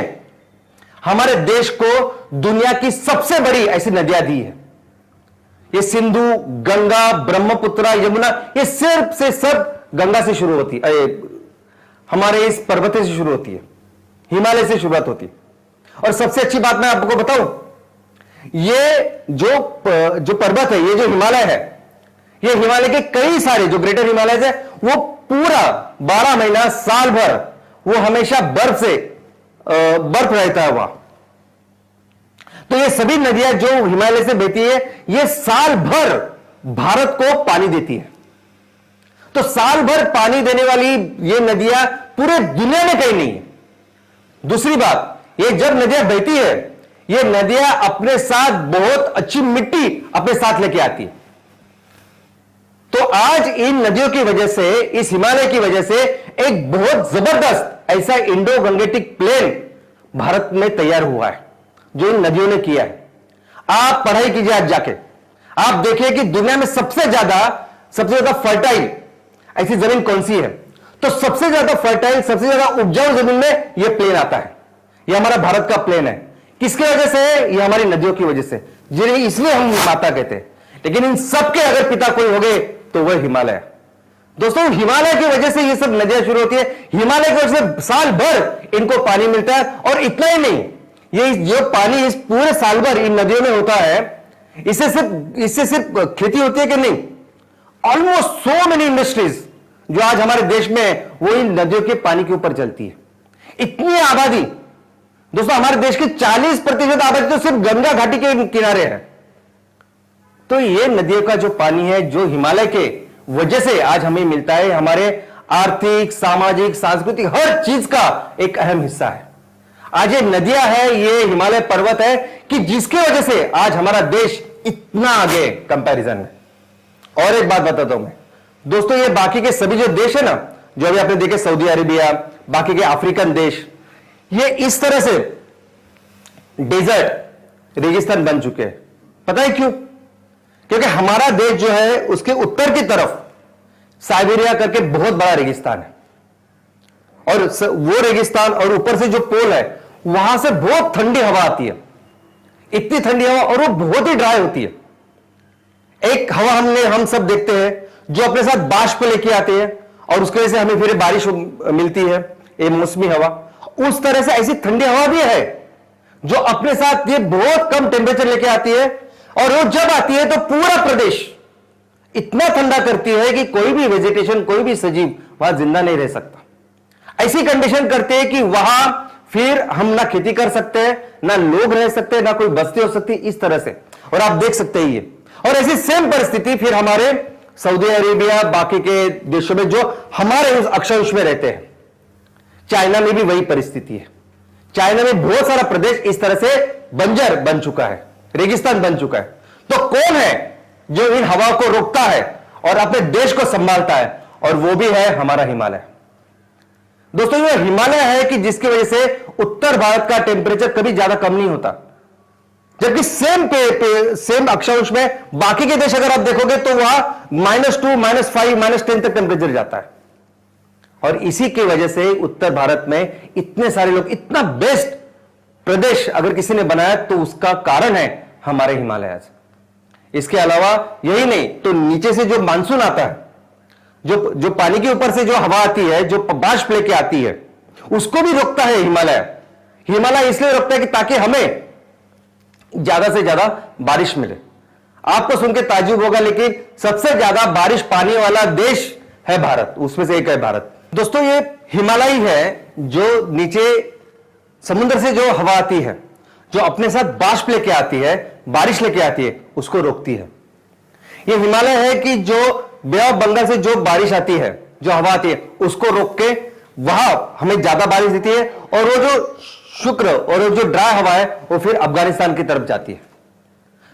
हमारे देश को दुनिया की सबसे बड़ी ऐसी नदियां दी है। ये सिंधु, गंगा, ब्रह्मपुत्र, यमुना, ये सिर्फ से सब गंगा से शुरू होती है, हमारे इस पर्वत से शुरू होती है, हिमालय से शुरुआत होती है। और सबसे अच्छी बात मैं आपको बताऊं, ये जो पर्वत है, ये जो हिमालय है, ये हिमालय के कई सारे जो ग्रेटर हिमालय है, वो पूरा 12 महीना साल भर वो हमेशा बर्फ रहता है वहां। तो ये सभी नदियां जो हिमालय से बहती है, ये साल भर भारत को पानी देती है। तो साल भर पानी देने वाली ये नदियां पूरे दुनिया में कहीं नहीं है। दूसरी बात, ये जब नदियां बहती है, ये नदियां अपने साथ बहुत अच्छी मिट्टी अपने साथ लेके आती है। तो आज इन नदियों की वजह से, इस हिमालय की वजह से एक बहुत जबरदस्त ऐसा इंडो गंगेटिक प्लेन भारत में तैयार हुआ है, जो इन नदियों ने किया है। आप पढ़ाई कीजिए आज जाके, आप देखिए कि दुनिया में सबसे ज्यादा फर्टाइल ऐसी जमीन कौन सी है? तो सबसे ज्यादा फर्टाइल, सबसे ज्यादा उपजाऊ जमीन में यह प्लेन आता है। यह हमारा भारत का प्लेन है। किसकी वजह से है? यह हमारी नदियों की वजह से, जिन्हें इसलिए हम माता कहते हैं। लेकिन इन सबके अगर पिता कोई हो गए तो वह हिमालय है। दोस्तों, हिमालय की वजह से ये सब नदियां शुरू होती है, हिमालय की वजह से साल भर इनको पानी मिलता है। और इतना ही नहीं, ये जो पानी इस पूरे साल भर इन नदियों में होता है, इससे सिर्फ खेती होती है कि नहीं, ऑलमोस्ट सो मेनी इंडस्ट्रीज जो आज हमारे देश में वो इन नदियों के पानी के ऊपर चलती है। इतनी आबादी, दोस्तों हमारे देश की 40% आबादी तो सिर्फ गंगा घाटी के किनारे है। तो ये नदियों का जो पानी है, जो हिमालय के वजह से आज हमें मिलता है, हमारे आर्थिक, सामाजिक, सांस्कृतिक हर चीज का एक अहम हिस्सा है। आज ये नदियां है, ये हिमालय पर्वत है कि जिसकी वजह से आज हमारा देश इतना आगे कंपैरिजन में। और एक बात बताता हूं मैं दोस्तों, ये बाकी के सभी जो देश है ना, जो अभी आपने देखे सऊदी अरेबिया, बाकी के अफ्रीकन देश, ये इस तरह से डेजर्ट, रेगिस्तान बन चुके हैं। पता है क्यों? क्योंकि हमारा देश जो है उसके उत्तर की तरफ साइबेरिया करके बहुत बड़ा रेगिस्तान है, और वो रेगिस्तान और ऊपर से जो पोल है, वहां से बहुत ठंडी हवा आती है, इतनी ठंडी हवा, और वो बहुत ही ड्राई होती है। एक हवा हम सब देखते हैं जो अपने साथ बाष्प लेके आते हैं, और उसकी वजह से हमें फिर बारिश मिलती है, ये मौसमी हवा। उस तरह से ऐसी ठंडी हवा भी है जो अपने साथ ये बहुत कम टेम्परेचर लेके आती है, और वो जब आती है तो पूरा प्रदेश इतना ठंडा करती है कि कोई भी वेजिटेशन, कोई भी सजीव वहां जिंदा नहीं रह सकता। ऐसी कंडीशन करते हैं कि वहां फिर हम ना खेती कर सकते हैं, ना लोग रह सकते हैं, ना कोई बस्ती हो सकती, इस तरह से। और आप देख सकते हैं ये, और ऐसी सेम परिस्थिति फिर हमारे सऊदी अरेबिया, बाकी के देशों में जो हमारे उस अक्षांश में रहते हैं, चाइना में भी वही परिस्थिति है। चाइना में बहुत सारा प्रदेश इस तरह से बंजर बन चुका है, रेगिस्तान बन चुका है। तो कौन है जो इन हवा को रोकता है और अपने देश को संभालता है? और वो भी है हमारा हिमालय। दोस्तों, ये हिमालय है कि जिसकी वजह से उत्तर भारत का टेम्परेचर कभी ज्यादा कम नहीं होता, जबकि सेम अक्षांश में बाकी के देश अगर आप देखोगे तो वहां -2, -5, -10 तक टेम्परेचर जाता है। और इसी की वजह से उत्तर भारत में इतने सारे लोग, इतना बेस्ट प्रदेश अगर किसी ने बनाया तो उसका कारण है हमारे हिमालय। इसके अलावा यही नहीं तो नीचे से जो मानसून आता है, जो पानी के ऊपर से जो हवा आती है, जो बाष्प लेके आती है, उसको भी रोकता है हिमालय। हिमालय इसलिए रोकता है कि ताकि हमें ज्यादा से ज्यादा बारिश मिले। आपको सुन के ताज्जुब होगा, लेकिन सबसे ज्यादा बारिश पाने वाला देश है भारत, उसमें से एक है भारत। दोस्तों, ये हिमालय है जो नीचे समुद्र से जो हवा आती है, जो अपने साथ बाष्प लेके आती है, बारिश लेके आती है, उसको रोकती है। ये हिमालय है कि जो बे ऑफ बंगाल से जो बारिश आती है, जो हवा आती है, उसको रोक के वहां हमें ज्यादा बारिश देती है, और वो जो शुक्र और वो जो ड्राई हवा है वो फिर अफगानिस्तान की तरफ जाती है।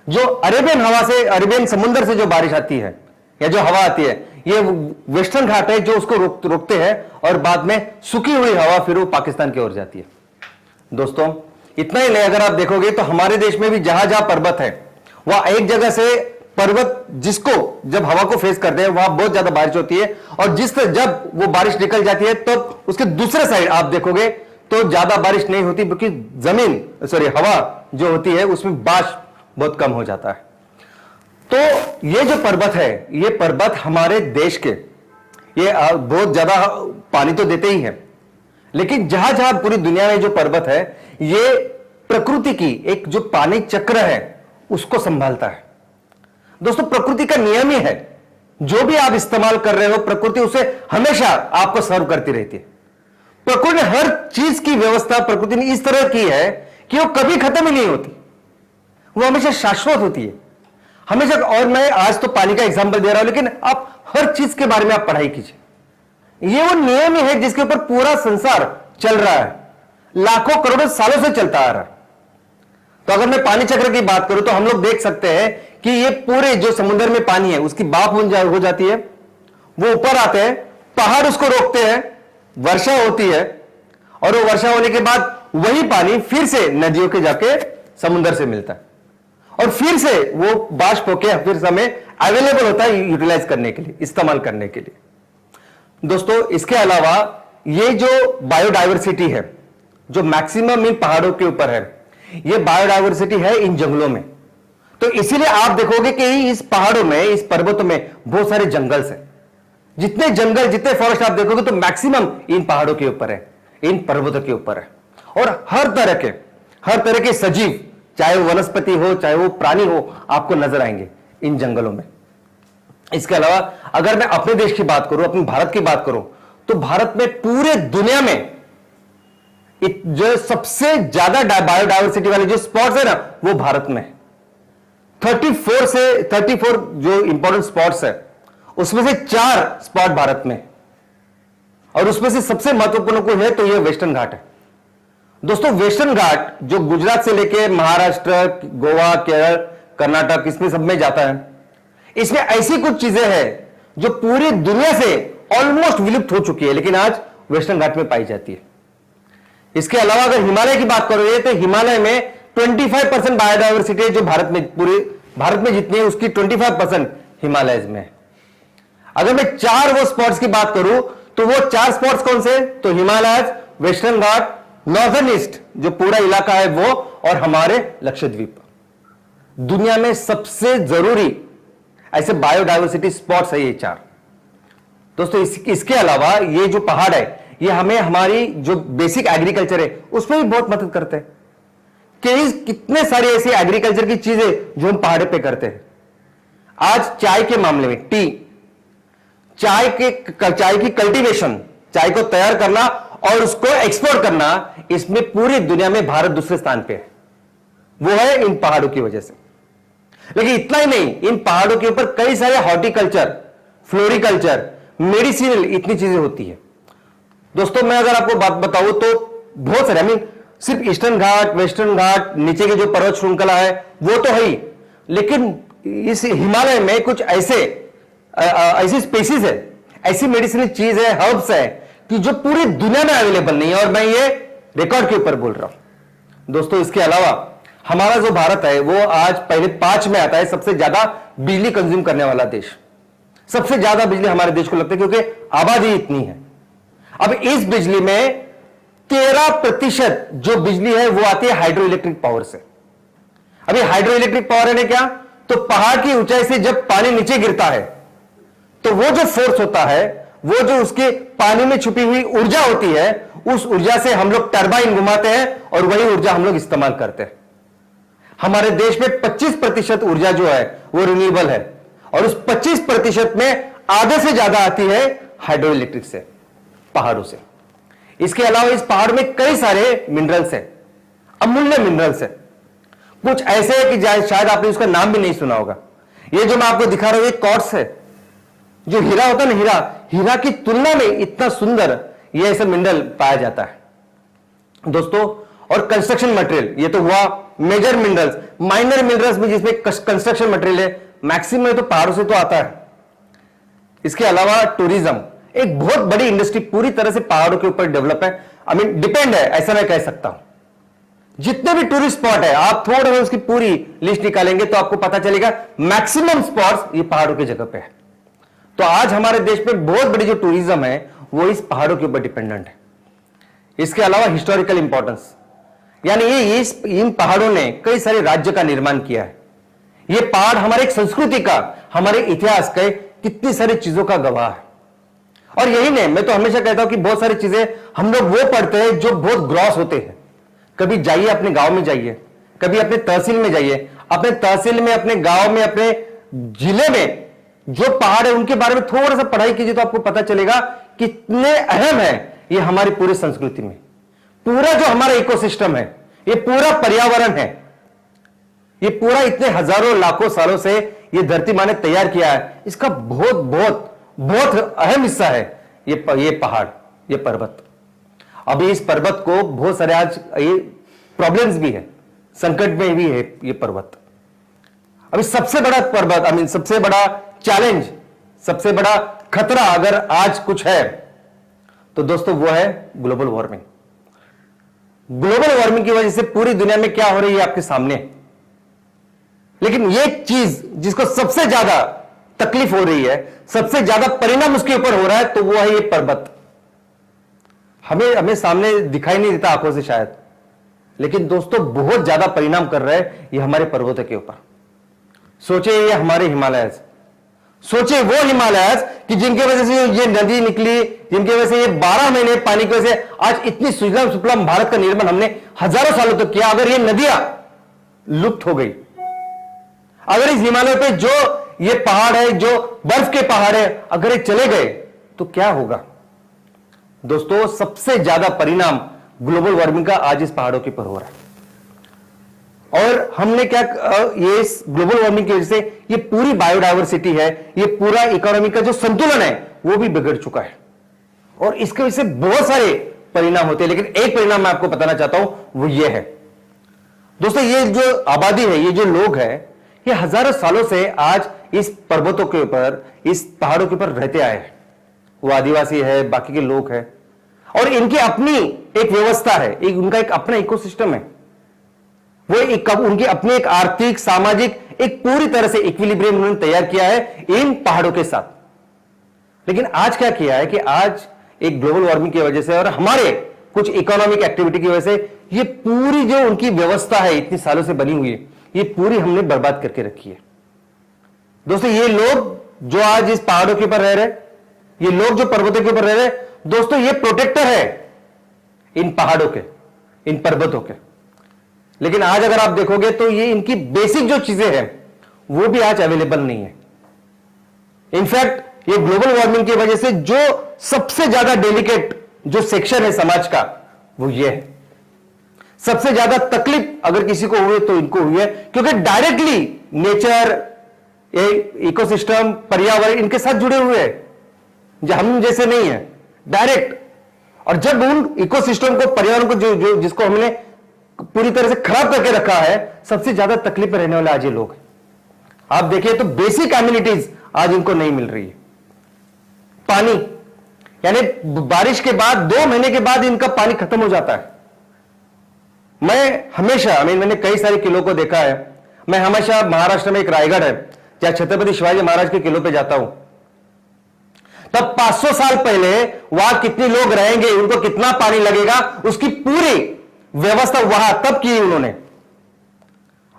जो अरेबियन हवा से, अरेबियन समुद्र से जो बारिश आती है या जो हवा आती है, ये वेस्टर्न घाट है जो उसको रोकते हैं, और बाद में सूखी हुई हवा फिर वो पाकिस्तान की ओर जाती है। दोस्तों, इतना ही नहीं, अगर आप देखोगे तो हमारे देश में भी जहां जहां पर्वत है, वहां एक जगह से पर्वत जिसको जब हवा को फेस करते हैं वहां बहुत ज्यादा बारिश होती है, और जब वो बारिश निकल जाती है तो उसके दूसरे साइड आप देखोगे तो ज्यादा बारिश नहीं होती, क्योंकि हवा जो होती है उसमें बाष्प बहुत कम हो जाता है। तो ये जो पर्वत है, ये पर्वत हमारे देश के ये बहुत ज्यादा पानी तो देते ही है, लेकिन जहां जहां पूरी दुनिया में जो पर्वत है, ये प्रकृति की एक जो पानी चक्र है उसको संभालता है। दोस्तों, प्रकृति का नियम ही है, जो भी आप इस्तेमाल कर रहे हो प्रकृति उसे हमेशा आपको सर्व करती रहती है। प्रकृति ने हर चीज की व्यवस्था प्रकृति ने इस तरह की है कि वो कभी खत्म ही नहीं होती, वो हमेशा शाश्वत होती है हमेशा। और मैं आज तो पानी का एग्जांपल दे रहा हूं, लेकिन आप हर चीज के बारे में आप पढ़ाई कीजिए। ये वो नियम ही है जिसके ऊपर पूरा संसार चल रहा है, लाखों करोड़ों सालों से चलता आ रहा है। तो अगर मैं पानी चक्र की बात करूं तो हम लोग देख सकते हैं कि ये पूरे जो समुद्र में पानी है उसकी भाप हो जाती है, वो ऊपर आते हैं, पहाड़ उसको रोकते हैं, वर्षा होती है, और वो वर्षा होने के बाद वही पानी फिर से नदियों के जाके समुद्र से मिलता है, और फिर से वो बाष्प होके फिर हमें अवेलेबल होता है यूटिलाइज करने के लिए, इस्तेमाल करने के लिए। दोस्तों, इसके अलावा ये जो बायोडायवर्सिटी है जो मैक्सिमम इन पहाड़ों के ऊपर है, ये बायोडायवर्सिटी है इन जंगलों में। तो इसीलिए आप देखोगे कि इस पहाड़ों में, इस पर्वतों में बहुत सारे जंगल्स हैं। जितने जंगल, जितने फॉरेस्ट आप देखोगे तो मैक्सिमम इन पहाड़ों के ऊपर है, इन पर्वतों के ऊपर है। और हर तरह के सजीव, चाहे वो वनस्पति हो चाहे वो प्राणी हो, आपको नजर आएंगे इन जंगलों में। इसके अलावा अगर मैं अपने देश की बात करूं, अपने भारत की बात करूं, तो भारत में पूरे दुनिया में जो सबसे ज्यादा बायोडायवर्सिटी वाले जो स्पॉट्स है ना, वो भारत में है। 34 जो इंपॉर्टेंट स्पॉट्स है, उसमें से 4 स्पॉट भारत में, और उसमें से सबसे महत्वपूर्ण कोई है तो ये वेस्टर्न घाट है। दोस्तों, वेस्टर्न घाट जो गुजरात से लेके महाराष्ट्र, गोवा, केरल, कर्नाटक, इसमें सब में जाता है। इसमें ऐसी कुछ चीजें हैं जो पूरी दुनिया से ऑलमोस्ट विलुप्त हो चुकी है, लेकिन आज वेस्टर्न घाट में पाई जाती है। इसके अलावा अगर हिमालय की बात करोगे तो हिमालय में 25% बायोडायवर्सिटी है, जो पूरे भारत में जितनी है उसकी 25% हिमालय में है। अगर मैं 4 वो स्पॉट्स की बात करूं तो वो 4 स्पॉट्स कौन से? तो हिमालय, वेस्टर्न घाट, नॉर्दर्न ईस्ट जो पूरा इलाका है वो, और हमारे लक्षद्वीप। दुनिया में सबसे जरूरी ऐसे बायोडायवर्सिटी स्पॉट्स है ये 4। दोस्तों, इसके अलावा ये जो पहाड़ है ये हमें हमारी जो बेसिक एग्रीकल्चर है उसमें भी बहुत मदद करते हैं। कितने सारी ऐसी एग्रीकल्चर की चीजें जो हम पहाड़ पे करते हैं। आज चाय के मामले में चाय की कल्टीवेशन, चाय को तैयार करना और उसको एक्सपोर्ट करना, इसमें पूरी दुनिया में भारत दूसरे स्थान पे है। वो है इन पहाड़ों की वजह से। लेकिन इतना ही नहीं, इन पहाड़ों के ऊपर कई सारे हॉर्टिकल्चर, फ्लोरिकल्चर, मेडिसिनल इतनी चीजें होती है। दोस्तों, मैं अगर आपको बात बताऊं तो बहुत सारे, सिर्फ ईस्टर्न घाट, वेस्टर्न घाट, नीचे की जो पर्वत श्रृंखला है वो तो है ही, लेकिन इस हिमालय में कुछ ऐसी स्पेसीज है, ऐसी मेडिसिनल चीज है, हर्ब्स है कि जो पूरी दुनिया में अवेलेबल नहीं है, और मैं ये रिकॉर्ड के ऊपर बोल रहा हूं। दोस्तों, इसके अलावा हमारा जो भारत है वो आज पहले 5 में आता है सबसे ज्यादा बिजली कंज्यूम करने वाला देश। सबसे ज्यादा बिजली हमारे देश को लगता है क्योंकि आबादी इतनी है। अब इस बिजली में 13% जो बिजली है वो आती है हाइड्रो इलेक्ट्रिक पावर से। अभी हाइड्रो इलेक्ट्रिक पावर है क्या? तो पहाड़ की ऊंचाई से जब पानी नीचे गिरता है तो वो जो फोर्स होता है, वो जो उसके पानी में छुपी हुई ऊर्जा होती है, उस ऊर्जा से हम लोग टरबाइन घुमाते हैं और वही ऊर्जा हम लोग इस्तेमाल करते हैं। हमारे देश में 25% ऊर्जा जो है वो रिन्यूएबल है और उस 25% में आधे से ज्यादा आती है हाइड्रो इलेक्ट्रिक से, पहाड़ों से। इसके अलावा इस पहाड़ में कई सारे मिनरल्स हैं, अमूल्य मिनरल्स हैं। कुछ ऐसे है कि शायद आपने उसका नाम भी नहीं सुना होगा। ये जो मैं आपको दिखा रहा हूं ये क्वार्ट्ज है। जो हीरा होता है ना, हीरा की तुलना में इतना सुंदर ये ऐसा मिनरल पाया जाता है दोस्तों। और कंस्ट्रक्शन मटेरियल, ये तो हुआ मेजर मिनरल्स। माइनर मिनरल्स में जिसमें कंस्ट्रक्शन मटेरियल है, मैक्सिमम तो पहाड़ों से तो आता है। इसके अलावा टूरिज्म एक बहुत बड़ी इंडस्ट्री पूरी तरह से पहाड़ों के ऊपर डेवलप है। आई मीन डिपेंड है, ऐसा मैं कह सकता हूं। जितने भी टूरिस्ट स्पॉट है, आप थोड़ा उसकी पूरी लिस्ट निकालेंगे तो आपको पता चलेगा मैक्सिमम स्पॉट्स ये पहाड़ों की जगह पे है। तो आज हमारे देश में बहुत बड़ी जो टूरिज्म है वो इस पहाड़ों के ऊपर डिपेंडेंट है। इसके अलावा हिस्टोरिकल इंपॉर्टेंस, यानी ये इन पहाड़ों ने कई सारे राज्य का निर्माण किया है। ये पहाड़ हमारे एक संस्कृति का, हमारे इतिहास के कितनी सारी चीजों का गवाह है। और यही नहीं, मैं तो हमेशा कहता हूं कि बहुत सारी चीजें हम लोग वो पढ़ते हैं जो बहुत ग्रॉस होते हैं। कभी जाइए अपने गांव में जाइए, कभी अपने तहसील में जाइए, अपने तहसील में, अपने गांव में, अपने जिले में जो पहाड़ है उनके बारे में थोड़ा सा पढ़ाई कीजिए तो आपको पता चलेगा कितने अहम है ये हमारी पूरी संस्कृति में। पूरा जो हमारा इकोसिस्टम है, ये पूरा पर्यावरण है, ये पूरा इतने हजारों लाखों सालों से ये धरती माँ ने तैयार किया है, इसका बहुत बहुत बहुत अहम हिस्सा है ये पहाड़, ये पर्वत। अभी इस पर्वत को बहुत सारे आज ये प्रॉब्लम्स भी है, संकट में भी है ये पर्वत। अभी सबसे बड़ा पर्वत, आई मीन सबसे बड़ा चैलेंज, सबसे बड़ा खतरा अगर आज कुछ है तो दोस्तों वो है ग्लोबल वार्मिंग। ग्लोबल वार्मिंग की वजह से पूरी दुनिया में क्या हो रही है आपके सामने। लेकिन ये चीज जिसको सबसे ज्यादा तकलीफ हो रही है, सबसे ज्यादा परिणाम उसके ऊपर हो रहा है, तो वो है ये पर्वत। हमें सामने दिखाई नहीं देता आंखों से शायद, लेकिन दोस्तों बहुत ज्यादा परिणाम कर रहे हैं ये हमारे पर्वतों के ऊपर। सोचिए ये हमारे हिमालयस, सोचिए वो हिमालयस कि जिनके वजह से ये नदी निकली, जिनकी वजह से ये 12 महीने पानी की वजह से आज इतनी सुजलाम सुफलाम भारत का निर्माण हमने हजारों सालों तक किया। अगर ये नदियां लुप्त हो गई, अगर इस हिमालय पे जो ये पहाड़ है, जो बर्फ के पहाड़ है, अगर ये चले गए तो क्या होगा दोस्तों। सबसे ज्यादा परिणाम ग्लोबल वार्मिंग का आज इस पहाड़ों के ऊपर हो रहा है। और हमने क्या, ये इस ग्लोबल वार्मिंग की वजह से ये पूरी बायोडायवर्सिटी है, ये पूरा इकोनॉमी का जो संतुलन है वो भी बिगड़ चुका है। और इसके वजह से बहुत सारे परिणाम होते हैं, लेकिन एक परिणाम मैं आपको बताना चाहता हूं, वो ये है दोस्तों, ये जो आबादी है, ये जो लोग हैं, ये हजारों सालों से आज इस पर्वतों के ऊपर, इस पहाड़ों के ऊपर रहते आए हैं। वो आदिवासी है, बाकी के लोग हैं, और इनकी अपनी एक व्यवस्था है, उनका एक अपना इकोसिस्टम है। वो उनकी अपनी एक आर्थिक, सामाजिक, एक पूरी तरह से इक्विलिब्रियम उन्होंने तैयार किया है इन पहाड़ों के साथ। लेकिन आज क्या किया है कि आज एक ग्लोबल वार्मिंग की वजह से और हमारे कुछ इकोनॉमिक एक्टिविटी की वजह से ये पूरी जो उनकी व्यवस्था है इतनी सालों से बनी हुई है, ये पूरी हमने बर्बाद करके रखी है। दोस्तों ये लोग जो आज इस पहाड़ों के ऊपर रह रहे, ये लोग जो पर्वतों के ऊपर रह रहे, दोस्तों ये प्रोटेक्टर है इन पहाड़ों के, इन पर्वतों के। लेकिन आज अगर आप देखोगे तो ये इनकी बेसिक जो चीजें हैं वो भी आज अवेलेबल नहीं है। इनफैक्ट ये ग्लोबल वार्मिंग की वजह से जो सबसे ज्यादा डेलिकेट जो सेक्शन है समाज का वो ये है। सबसे ज्यादा तकलीफ अगर किसी को हुई तो इनको हुई है, क्योंकि डायरेक्टली नेचर, इकोसिस्टम, पर्यावरण इनके साथ जुड़े हुए हैं, जो हम जैसे नहीं है, डायरेक्ट। और जब उन इकोसिस्टम को, पर्यावरण को जो जिसको हमने पूरी तरह से खराब करके रखा है, सबसे ज्यादा तकलीफ में रहने वाले आज ये लोग हैं। आप देखिए तो बेसिक एमिनिटीज आज इनको नहीं मिल रही है। पानी, यानी बारिश के बाद 2 महीने के बाद इनका पानी खत्म हो जाता है। मैं हमेशा, मैंने कई सारे किलों को देखा है। मैं हमेशा महाराष्ट्र में एक रायगढ़ है जहां छत्रपति शिवाजी महाराज के किलों पे जाता हूं। तब 500 साल पहले वहां कितने लोग रहेंगे, उनको कितना पानी लगेगा, उसकी पूरी व्यवस्था वहां तब की उन्होंने।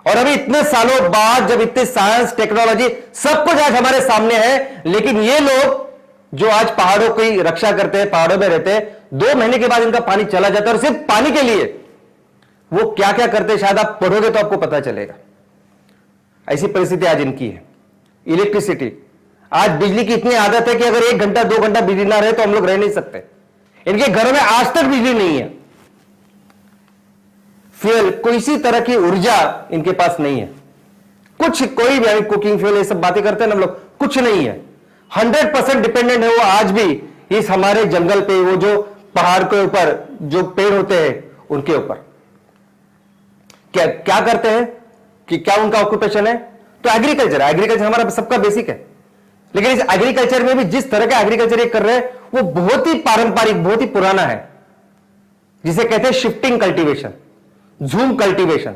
और अभी इतने सालों बाद जब इतने साइंस, टेक्नोलॉजी सब कुछ आज हमारे सामने है, लेकिन ये लोग जो आज पहाड़ों की रक्षा करते हैं, पहाड़ों में रहते हैं, 2 महीने के बाद इनका पानी चला जाता है और सिर्फ पानी के लिए वो क्या क्या करते हैं शायद आप पढ़ोगे तो आपको पता चलेगा। ऐसी परिस्थिति आज इनकी है। इलेक्ट्रिसिटी, आज बिजली की इतनी आदत है कि अगर 1 घंटा 2 घंटा बिजली ना रहे तो हम लोग रह नहीं सकते। इनके घरों में आज तक बिजली नहीं है। फ्यूल, कोई सी तरह की ऊर्जा इनके पास नहीं है, कुछ कोई भी कुकिंग फ्यूल ये सब बातें करते हैं ना हम लोग, कुछ नहीं है। 100% डिपेंडेंट है वो आज भी इस हमारे जंगल पे, वो जो पहाड़ के ऊपर जो पेड़ होते हैं उनके ऊपर। क्या क्या करते हैं कि क्या उनका ऑक्यूपेशन है? तो एग्रीकल्चर। एग्रीकल्चर हमारा सबका बेसिक है, लेकिन इस एग्रीकल्चर में भी जिस तरह का एग्रीकल्चर ये कर रहे हैं वो बहुत ही पारंपरिक, बहुत ही पुराना है, जिसे कहते हैं शिफ्टिंग कल्टीवेशन, झूम कल्टीवेशन।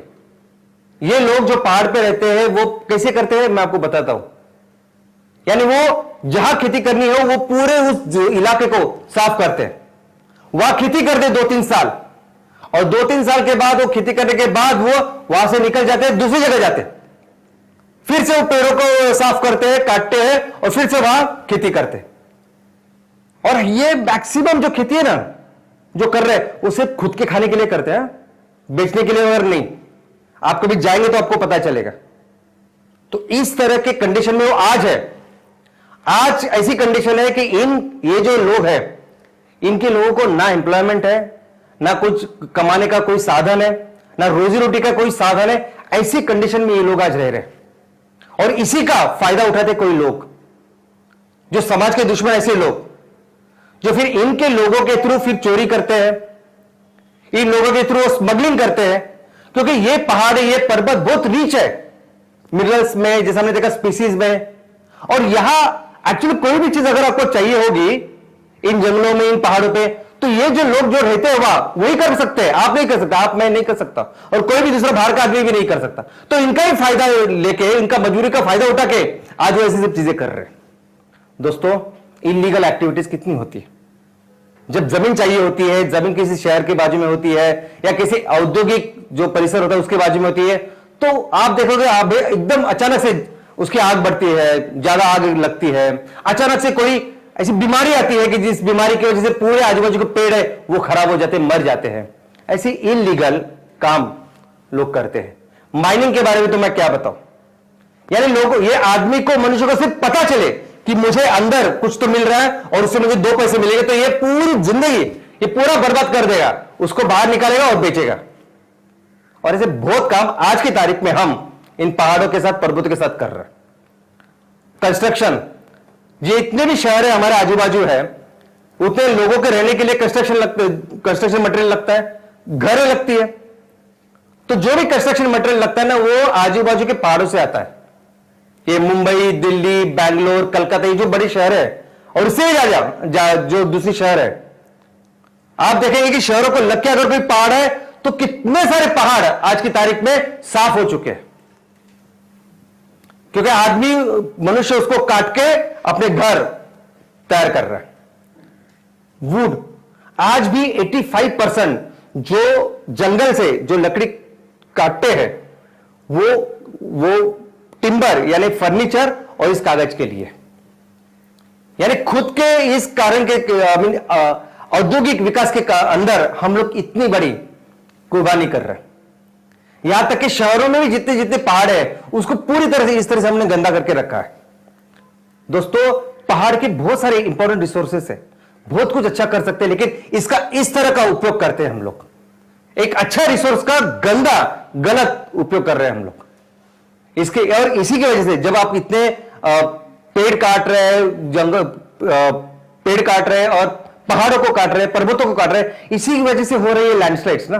ये लोग जो पहाड़ पे रहते हैं वो कैसे करते हैं मैं आपको बताता हूं। यानी वो जहां खेती करनी हो वो पूरे उस इलाके को साफ करते हैं, वहां खेती कर दे 2-3 साल, और 2-3 साल के बाद वो खेती करने के बाद वो वहां से निकल जाते हैं, दूसरी जगह जाते हैं, फिर से वो पेड़ों को साफ करते हैं, काटते हैं और फिर से वहां खेती करते हैं। और ये मैक्सिमम जो खेती है ना जो कर रहे हैं वो सिर्फ खुद के खाने के लिए करते हैं, बेचने के लिए अगर नहीं। आप कभी जाएंगे तो आपको पता चलेगा। तो इस तरह के कंडीशन में वो आज है। आज ऐसी कंडीशन है कि ये जो लोग हैं, इनके लोगों को ना एम्प्लॉयमेंट है, ना कुछ कमाने का कोई साधन है, ना रोजी रोटी का कोई साधन है। ऐसी कंडीशन में ये लोग आज रह रहे हैं और इसी का फायदा उठाते कोई लोग, जो समाज के दुश्मन, ऐसे लोग जो फिर इनके लोगों के थ्रू फिर चोरी करते हैं, इन लोगों के थ्रू स्मगलिंग करते हैं। क्योंकि ये पहाड़, ये पर्वत बहुत रीच है मिनरल्स में, जैसे हमने देखा स्पीसीज में। और यहां एक्चुअली कोई भी चीज अगर आपको चाहिए होगी इन जंगलों में, इन पहाड़ों पे, तो ये जो लोग जो रहते हैं वहां वही कर सकते हैं। आप नहीं कर सकते, आप मैं नहीं कर सकता, और कोई भी दूसरा बाहर का आदमी भी नहीं कर सकता। तो इनका ही फायदा लेके, इनका मजदूरी का फायदा उठा के आज वो ऐसी सब चीजें कर रहे हैं। दोस्तों, इलीगल एक्टिविटीज कितनी होती है। जब जमीन चाहिए होती है, जमीन किसी शहर के बाजू में होती है या किसी औद्योगिक जो परिसर होता है उसके बाजू में होती है, तो आप देखोगे आप एकदम अचानक से उसकी आग बढ़ती है, ज्यादा आग लगती है, अचानक से कोई ऐसी बीमारी आती है कि जिस बीमारी की वजह से पूरे आजू बाजू के पेड़ है वो खराब हो जाते हैं, मर जाते हैं। ऐसे इलीगल काम लोग करते हैं। माइनिंग के बारे में तो मैं क्या बताऊं। यानी लोग, ये आदमी को, मनुष्य को सिर्फ पता चले कि मुझे अंदर कुछ तो मिल रहा है और उससे मुझे 2 पैसे मिलेंगे, तो ये पूरी जिंदगी, ये पूरा बर्बाद कर देगा, उसको बाहर निकालेगा और बेचेगा। और ऐसे बहुत काम आज की तारीख में हम इन पहाड़ों के साथ, पर्वतों के साथ कर रहे हैं। कंस्ट्रक्शन, ये इतने भी शहर है हमारे आजू बाजू है, उतने लोगों के रहने के लिए कंस्ट्रक्शन मटेरियल लगता है, घरें लगती है। तो जो भी कंस्ट्रक्शन मटेरियल लगता है ना, वो आजू बाजू के पहाड़ों से आता है। ये मुंबई, दिल्ली, बैंगलोर, कलकत्ता, ये जो बड़ी शहर है, और इससे जो दूसरी शहर है, आप देखेंगे कि शहरों को लग के अगर कोई पहाड़ है तो कितने सारे पहाड़ आज की तारीख में साफ हो चुके हैं, क्योंकि आदमी, मनुष्य उसको काट के अपने घर तैयार कर रहा है। वुड, आज भी 85% जो जंगल से जो लकड़ी काटते हैं वो टिम्बर यानी फर्नीचर और इस कागज के लिए, यानी खुद के इस कारण के औद्योगिक विकास के अंदर हम लोग इतनी बड़ी कुर्बानी कर रहे हैं। यहां तक कि शहरों में भी जितने जितने पहाड़ है उसको पूरी तरह से इस तरह से हमने गंदा करके रखा है। दोस्तों, पहाड़ के बहुत सारे इंपॉर्टेंट रिसोर्सेस है, बहुत कुछ अच्छा कर सकते हैं, लेकिन इसका इस तरह का उपयोग करते हैं हम लोग। एक अच्छा रिसोर्स का गलत उपयोग कर रहे हैं हम लोग इसके। और इसी की वजह से जब आप इतने पेड़ काट रहे हैं, पेड़ काट रहे हैं और पहाड़ों को काट रहे हैं, पर्वतों को काट रहे हैं, इसी की वजह से हो रही है लैंडस्लाइड्स ना।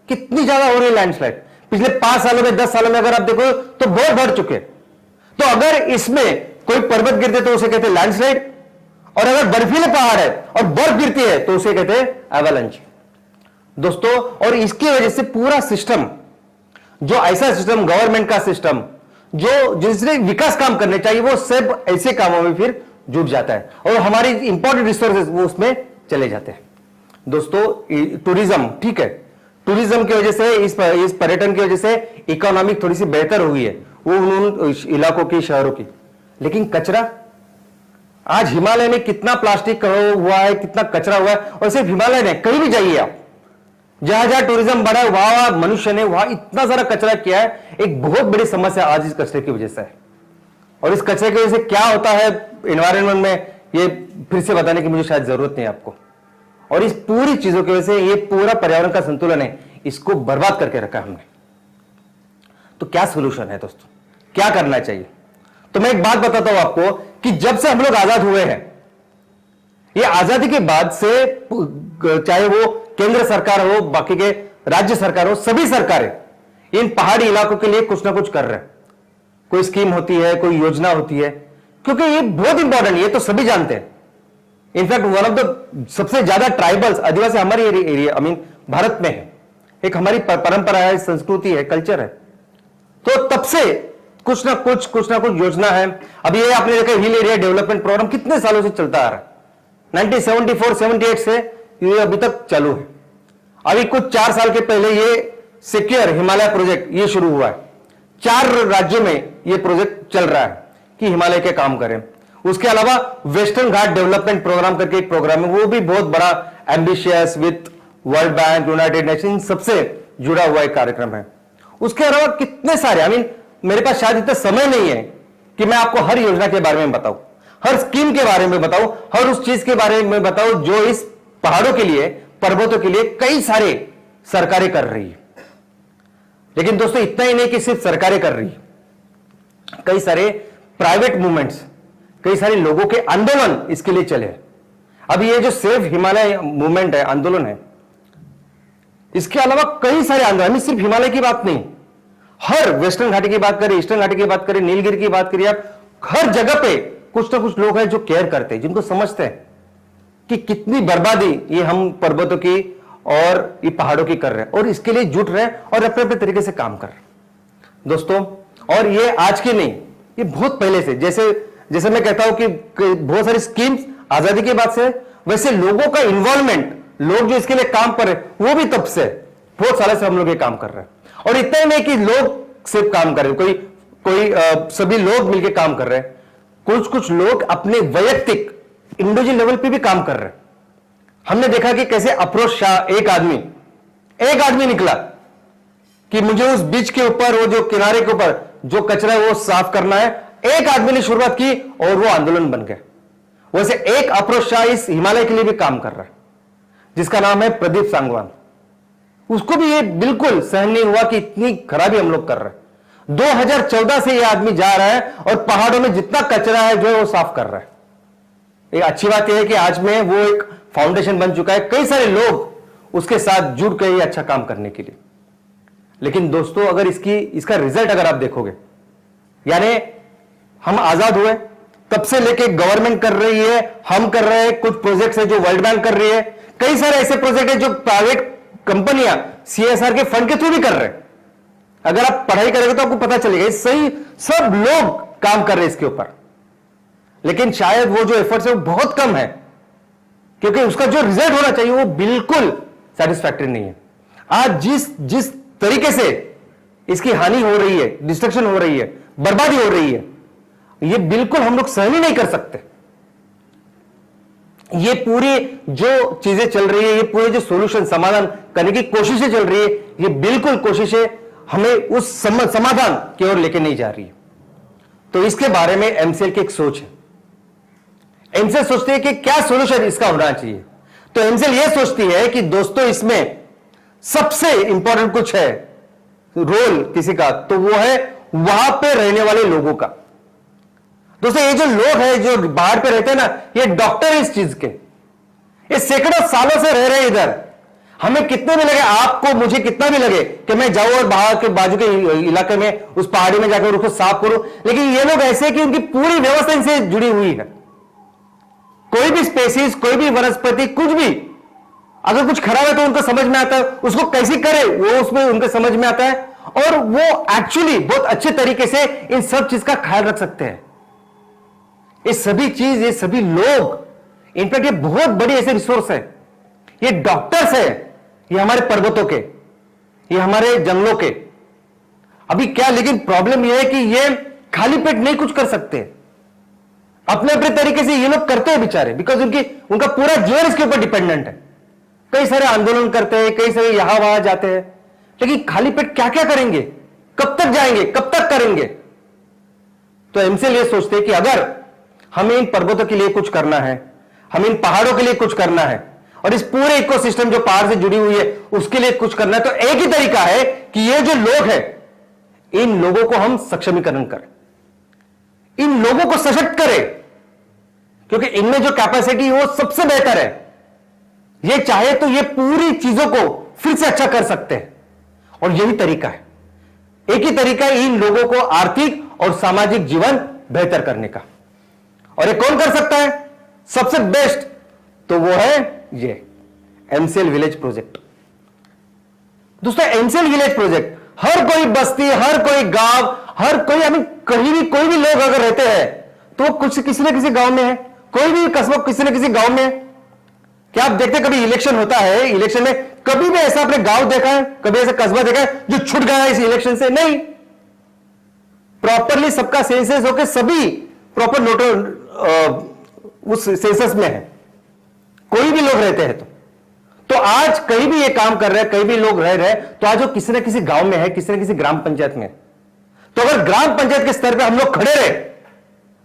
कितनी ज्यादा हो रही है लैंडस्लाइड पिछले 5 सालों में, 10 सालों में अगर आप देखो तो बहुत बढ़ चुके। तो अगर इसमें कोई पर्वत गिरते तो उसे कहते हैं लैंडस्लाइड, और अगर बर्फीले पहाड़ है और बर्फ गिरती है तो उसे कहते हैं एवलांच। दोस्तों, और इसकी वजह से पूरा सिस्टम, जो ऐसा सिस्टम, गवर्नमेंट का सिस्टम जो जिसने विकास काम करने चाहिए, वो सब ऐसे कामों में फिर जुट जाता है और हमारी इंपॉर्टेंट रिसोर्सेज वो उसमें चले जाते हैं। दोस्तों, टूरिज्म, ठीक है, टूरिज्म की वजह से, इस पर्यटन की वजह से इकोनॉमिक थोड़ी सी बेहतर हुई है वो उन इलाकों की, शहरों की। लेकिन कचरा, आज हिमालय में कितना प्लास्टिक हुआ है, कितना कचरा हुआ है, और सिर्फ हिमालय नहीं, कहीं भी जाइए आप, जहां जहां टूरिज्म बढ़ा है वहां मनुष्य ने वहां इतना सारा कचरा किया है। एक बहुत बड़ी समस्या आज इस कचरे की वजह से है, और इस कचरे की वजह से क्या होता है एनवायरनमेंट में, ये फिर से बताने की मुझे शायद जरूरत नहीं आपको। और इस पूरी चीजों की वजह से ये पूरा पर्यावरण का संतुलन है, इसको बर्बाद करके रखा हमने। तो क्या सोल्यूशन है दोस्तों, क्या करना चाहिए? तो मैं एक बात बताता हूं आपको कि जब से हम लोग आजाद हुए हैं, ये आजादी के बाद से चाहे वो केंद्र सरकार हो, बाकी के राज्य सरकार हो, सभी सरकारें इन पहाड़ी इलाकों के लिए कुछ ना कुछ कर रहे हैं। कोई स्कीम होती है, कोई योजना होती है, क्योंकि ये बहुत इंपॉर्टेंट, ये तो सभी जानते हैं। इनफैक्ट वन ऑफ द सबसे ज्यादा ट्राइबल्स आदिवासी हमारे एरिया भारत में है। एक हमारी परंपरा है, संस्कृति है, कल्चर है। तो तब से कुछ ना कुछ योजना है। अभी ये आपने देखा हिल एरिया डेवलपमेंट प्रोग्राम कितने सालों से चलता आ रहा है, 1974-78 से ये अभी तक चालू है। अभी कुछ 4 साल के पहले ये सिक्योर हिमालय प्रोजेक्ट ये शुरू हुआ है। 4 राज्यों में ये प्रोजेक्ट चल रहा है कि हिमालय के काम करें। उसके अलावा वेस्टर्न घाट डेवलपमेंट प्रोग्राम करके एक प्रोग्राम है, वो भी बहुत बड़ा ambitious with world bank, United nation सबसे जुड़ा हुआ एक कार्यक्रम है। उसके अलावा कितने सारे मेरे पास शायद इतना समय नहीं है कि मैं आपको हर योजना के बारे में बताऊं, हर स्कीम के बारे में बताऊं, हर उस चीज के बारे में बताऊं जो इस पहाड़ों के लिए, पर्वतों के लिए कई सारे सरकारें कर रही है। लेकिन दोस्तों इतना ही नहीं कि सिर्फ सरकारें कर रही है, कई सारे प्राइवेट मूवमेंट्स, कई सारे लोगों के आंदोलन इसके लिए चले। अब ये जो सिर्फ हिमालय मूवमेंट है, आंदोलन है, इसके अलावा कई सारे आंदोलन, सिर्फ हिमालय की बात नहीं, हर वेस्टर्न घाटी की बात करें, ईस्टर्न घाटी की बात करें, नीलगिरी की बात करिए, आप हर जगह पे कुछ ना कुछ लोग हैं जो केयर करते हैं, जिनको समझते हैं कि कितनी बर्बादी ये हम पर्वतों की और ये पहाड़ों की कर रहे हैं, और इसके लिए जुट रहे हैं और अपने अपने तरीके से काम कर रहे हैं दोस्तों। और ये आज की नहीं, ये बहुत पहले से, जैसे मैं कहता हूं कि बहुत सारी स्कीम्स आजादी के बाद से, वैसे लोगों का इन्वॉल्वमेंट, लोग जो इसके लिए काम कर रहे हैं, वो भी तब से बहुत सालों से हम लोग ये काम कर रहे हैं। और इतना ही नहीं कि लोग सिर्फ काम कर रहे हैं, कोई सभी लोग मिलकर काम कर रहे हैं, कुछ लोग अपने वैयक्तिक इंडिविजुअल लेवल पे भी काम कर रहे हैं। हमने देखा कि कैसे अफरोज शाह, एक आदमी निकला कि मुझे उस बीच के ऊपर, वो जो किनारे के ऊपर जो कचरा है वो साफ करना है, एक आदमी ने शुरुआत की और वो आंदोलन बन गया। वैसे एक अफरोज शाह इस हिमालय के लिए भी काम कर रहा है, जिसका नाम है प्रदीप सांगवान। उसको भी ये बिल्कुल सहन नहीं हुआ कि इतनी खराबी हम लोग कर रहे हैं। 2014 से ये आदमी जा रहा है और पहाड़ों में जितना कचरा है जो है वो साफ कर रहा है। एक अच्छी बात यह है कि आज में वो एक फाउंडेशन बन चुका है, कई सारे लोग उसके साथ जुड़ गए ये अच्छा काम करने के लिए। लेकिन दोस्तों अगर इसका रिजल्ट अगर आप देखोगे, यानी हम आजाद हुए तब से लेके गवर्नमेंट कर रही है, हम कर रहे हैं, कुछ प्रोजेक्ट्स है जो वर्ल्ड बैंक कर रही है, कई सारे ऐसे प्रोजेक्ट है जो प्राइवेट कंपनियां सीएसआर के फंड के थ्रू भी कर रहे हैं। अगर आप पढ़ाई करेंगे तो आपको पता चलेगा, सही सब लोग काम कर रहे हैं इसके ऊपर। लेकिन शायद वो जो एफर्ट्स है वो बहुत कम है, क्योंकि उसका जो रिजल्ट होना चाहिए वो बिल्कुल सेटिस्फैक्टरी नहीं है। आज जिस तरीके से इसकी हानि हो रही है, डिस्ट्रक्शन हो रही है, बर्बादी हो रही है, ये बिल्कुल हम लोग सहन ही नहीं कर सकते। ये पूरी जो चीजें चल रही है, ये पूरे जो सोल्यूशन, समाधान करने की कोशिशें चल रही है, ये बिल्कुल कोशिशें हमें उस समाधान की ओर लेके नहीं जा रही है। तो इसके बारे में एमसीएल की एक सोच है। एमसीएल सोचती है कि क्या सोल्यूशन इसका होना चाहिए। तो एमसीएल यह सोचती है कि दोस्तों इसमें सबसे इंपॉर्टेंट कुछ है रोल किसी का, तो वो है वहां पे रहने वाले लोगों का। दोस्तों ये जो लोग हैं जो बाहर पे रहते हैं ना, ये डॉक्टर है इस चीज के, ये सैकड़ों सालों से रह रहे हैं इधर। हमें कितने भी लगे, आपको मुझे कितना भी लगे कि मैं जाऊं और बाहर के बाजू के इलाके में उस पहाड़ी में जाकर उसको साफ करूं, लेकिन ये लोग ऐसे कि उनकी पूरी व्यवस्था इनसे जुड़ी हुई है। कोई भी स्पेसीज, कोई भी वनस्पति, कुछ भी अगर कुछ खराब है तो उनको समझ में आता है, उसको कैसे करे वो उसमें उनके समझ में आता है, और वो एक्चुअली बहुत अच्छे तरीके से इन सब चीज का ख्याल रख सकते हैं। ये सभी चीज, ये सभी लोग, इनफैक्ट ये बहुत बड़ी ऐसे रिसोर्स है, ये डॉक्टर्स है, ये हमारे पर्वतों के, ये हमारे जंगलों के। अभी क्या, लेकिन प्रॉब्लम यह है कि ये खाली पेट नहीं कुछ कर सकते, अपने अपने तरीके से ये लोग करते हैं बेचारे, बिकॉज उनका पूरा जीवन इसके ऊपर डिपेंडेंट है। कई सारे आंदोलन करते हैं, कई सारे यहां वहां जाते हैं, लेकिन खाली पेट क्या क्या करेंगे, कब तक जाएंगे, कब तक करेंगे। तो एमसीएल ये सोचते हैं कि अगर हमें इन पर्वतों के लिए कुछ करना है, हमें इन पहाड़ों के लिए कुछ करना है, और इस पूरे इकोसिस्टम जो पहाड़ से जुड़ी हुई है उसके लिए कुछ करना है, तो एक ही तरीका है कि ये जो लोग हैं इन लोगों को हम सक्षमीकरण करें, इन लोगों को सशक्त करें, क्योंकि इनमें जो कैपेसिटी है वो सबसे बेहतर है। ये चाहे तो ये पूरी चीजों को फिर से अच्छा कर सकते हैं, और यही तरीका है, एक ही तरीका है इन लोगों को आर्थिक और सामाजिक जीवन बेहतर करने का। और ये कौन कर सकता है सबसे बेस्ट? तो वो है ये एमसीएल विलेज प्रोजेक्ट। दोस्तों, एमसीएल विलेज प्रोजेक्ट हर कोई बस्ती, हर कोई गांव, हर कोई कहीं भी कोई भी लोग अगर रहते हैं तो वो कुछ किसी न किसी गांव में है, कोई भी कस्बा किसी न किसी गांव में है। क्या आप देखते कभी इलेक्शन होता है, इलेक्शन में कभी भी ऐसा आपने गांव देखा है, कभी ऐसा कस्बा देखा है जो छूट गया है इस इलेक्शन से? नहीं, प्रॉपरली सबका सेंसस होकर सभी प्रॉपर नोट उस सेंसस में है, कोई भी लोग रहते हैं। तो आज कहीं भी ये काम कर रहे हैं, कहीं भी लोग रह रहे हैं, तो आज वो किसी न किसी गांव में है, किसी न किसी ग्राम पंचायत में। तो अगर ग्राम पंचायत के स्तर पे हम लोग खड़े रहे,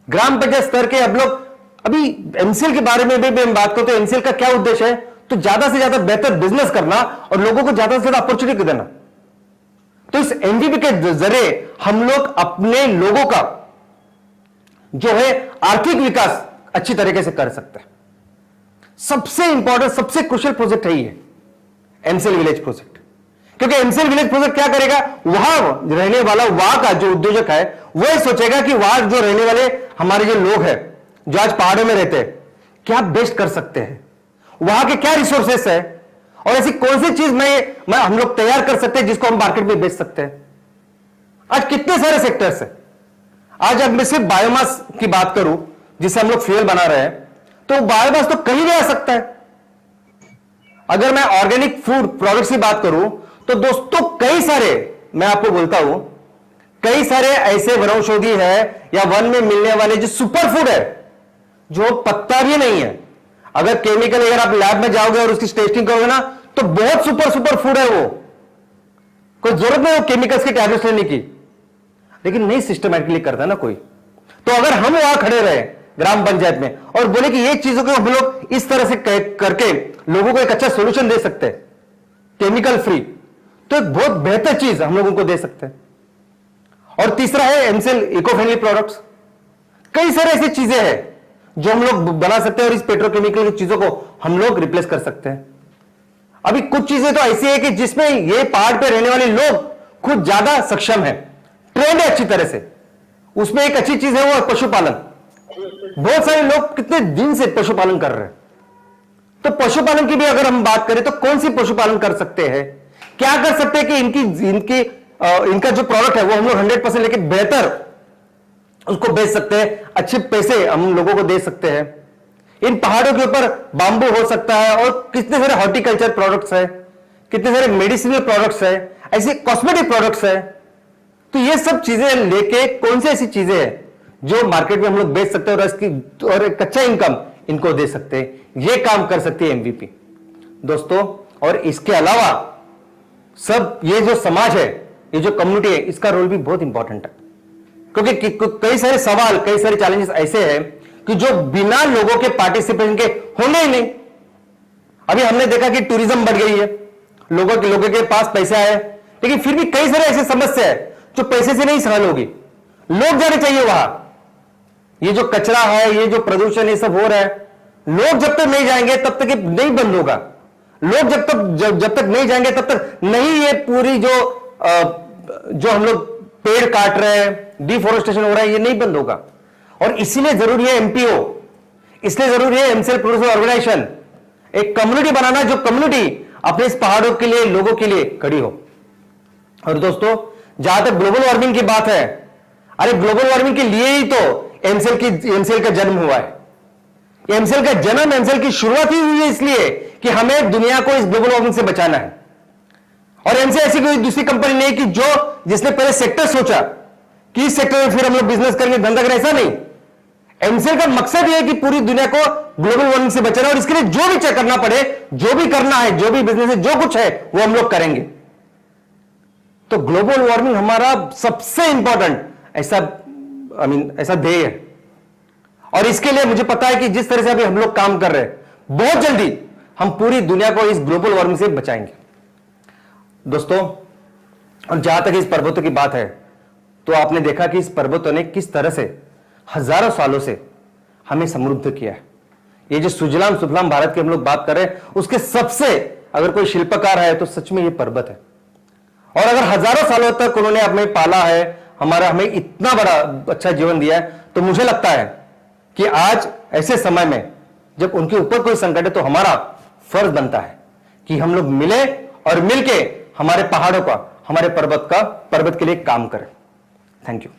ग्राम पंचायत स्तर के हम लोग, अभी एमसीएल के बारे में भी हम बात करते हैं, एमसीएल का क्या उद्देश्य है? तो ज्यादा से ज्यादा बेहतर बिजनेस करना और लोगों को ज्यादा से ज्यादा अपॉर्चुनिटी देना। तो इस एमवीपी के जरिए हम लोग अपने लोगों का जो है आर्थिक विकास अच्छी तरीके से कर सकते हैं। सबसे इंपॉर्टेंट, सबसे क्रुशियल प्रोजेक्ट है ये एमसीएल विलेज प्रोजेक्ट, क्योंकि एमसीएल विलेज प्रोजेक्ट क्या करेगा, वहां रहने वाला, वहां का जो उद्योजक है वो ये सोचेगा कि वहां जो रहने वाले हमारे जो लोग हैं जो आज पहाड़ों में रहते हैं, क्या बेस्ट कर सकते हैं, वहां के क्या रिसोर्सेस है, और ऐसी कौन सी चीज मैं हम लोग तैयार कर सकते हैं जिसको हम मार्केट में बेच सकते हैं। आज कितने सारे सेक्टर्स है। आज अब मैं सिर्फ बायोमास की बात करूं जिससे हम लोग फ्यूल बना रहे हैं, तो बायोमास तो कहीं भी आ सकता है। अगर मैं ऑर्गेनिक फूड प्रोडक्ट्स की बात करूं तो दोस्तों कई सारे, मैं आपको बोलता हूं, कई सारे ऐसे वनौषधि है या वन में मिलने वाले जो सुपर फूड है जो पत्ता भी नहीं है। अगर केमिकल, अगर आप लैब में जाओगे और उसकी टेस्टिंग करोगे ना, तो बहुत सुपर फूड है वो, कोई जरूरत नहीं हो केमिकल्स की टैबलेट्स लेने की, लेकिन नहीं सिस्टमैटिकली करता ना कोई। तो अगर हम वहां खड़े रहे ग्राम पंचायत में और बोले कि ये चीजों को हम लोग इस तरह से करके लोगों को एक अच्छा सोल्यूशन दे सकते हैं केमिकल फ्री, तो एक बहुत बेहतर चीज हम लोगों को दे सकते हैं। और तीसरा है एमसीएल इको फ्रेंडली प्रोडक्ट्स। कई सारे ऐसी चीजें हैं जो हम लोग बना सकते हैं और इस पेट्रोकेमिकल की चीजों को हम लोग रिप्लेस कर सकते हैं। अभी कुछ चीजें तो ऐसी है कि जिसमें ये पहाड़ पे रहने वाले लोग खुद ज्यादा सक्षम है, ट्रेंड है अच्छी तरह से। उसमें एक अच्छी चीज है वो पशुपालन। बहुत सारे लोग कितने दिन से पशुपालन कर रहे हैं, तो पशुपालन की भी अगर हम बात करें तो कौन सी पशुपालन कर सकते हैं, क्या कर सकते हैं कि इनका जो प्रोडक्ट है वो हम लोग 100% लेके बेहतर उसको बेच सकते हैं, अच्छे पैसे हम लोगों को दे सकते हैं। इन पहाड़ों के ऊपर बांबू हो सकता है, और कितने सारे हॉर्टिकल्चर प्रोडक्ट्स है, कितने सारे मेडिसिनल प्रोडक्ट्स है, ऐसे कॉस्मेटिक प्रोडक्ट्स है। तो ये सब चीजें लेके कौन सी ऐसी चीजें हैं जो मार्केट में हम लोग बेच सकते हैं और एक कच्चा इनकम इनको दे सकते हैं, ये काम कर सकती है एमवीपी दोस्तों। और इसके अलावा सब ये जो समाज है, ये जो कम्युनिटी है, इसका रोल भी बहुत इंपॉर्टेंट है, क्योंकि कई सारे सवाल, कई सारे चैलेंजेस ऐसे हैं कि जो बिना लोगों के पार्टिसिपेशन के होंगे ही नहीं। अभी हमने देखा कि टूरिज्म बढ़ गई है, लोगों के पास पैसे आए, लेकिन फिर भी कई सारे ऐसे समस्या है जो पैसे से नहीं सहल होगी। लोग जाने चाहिए वहां। ये जो कचरा है, ये जो प्रदूषण, ये सब हो रहा है, लोग जब तक नहीं जाएंगे तब तक ये नहीं बंद होगा। लोग जब तक नहीं जाएंगे तब तक नहीं ये पूरी जो हम लोग पेड़ काट रहे हैं, डिफोरेस्टेशन हो रहा है, ये नहीं बंद होगा। और इसीलिए जरूरी है एमपीओ, इसलिए जरूरी है एमसीएल प्रोड्यूसर ऑर्गेनाइजेशन, एक कम्युनिटी बनाना जो कम्युनिटी अपने इस पहाड़ों के लिए, लोगों के लिए खड़ी हो। और दोस्तों, जहां तक ग्लोबल वार्मिंग की बात है, अरे ग्लोबल वार्मिंग के लिए ही तो एमसीएल का जन्म हुआ है। एमसीएल की शुरुआत ही हुई है इसलिए कि हमें दुनिया को इस ग्लोबल वार्मिंग से बचाना है। और एमसीएल ऐसी कोई दूसरी कंपनी नहीं कि जिसने पहले सेक्टर सोचा कि इस सेक्टर में फिर हम लोग बिजनेस करेंगे, धंधा करें, ऐसा नहीं। एमसीएल का मकसद यह है कि पूरी दुनिया को ग्लोबल वार्मिंग से बचाना, और इसके लिए जो भी चेक करना पड़े, जो भी करना है, जो भी बिजनेस है, जो कुछ है, वो हम लोग करेंगे। तो ग्लोबल वार्मिंग हमारा सबसे इंपॉर्टेंट ऐसा ध्येय है, और इसके लिए मुझे पता है कि जिस तरह से अभी हम लोग काम कर रहे हैं, बहुत जल्दी हम पूरी दुनिया को इस ग्लोबल वार्मिंग से बचाएंगे। दोस्तों, और जहां तक इस पर्वतों की बात है, तो आपने देखा कि इस पर्वतों ने किस तरह से हजारों सालों से हमें समृद्ध किया है। ये जो सुजलाम सुफलाम भारत की हम लोग बात कर रहे हैं, उसके सबसे अगर कोई शिल्पकार है तो सच में ये पर्वत है। और अगर हजारों सालों तक उन्होंने हमें पाला है, हमें इतना बड़ा अच्छा जीवन दिया है, तो मुझे लगता है कि आज ऐसे समय में जब उनके ऊपर कोई संकट है, तो हमारा फर्ज बनता है कि हम लोग मिले और मिलके हमारे पहाड़ों का, हमारे पर्वत के लिए काम करें। Thank you.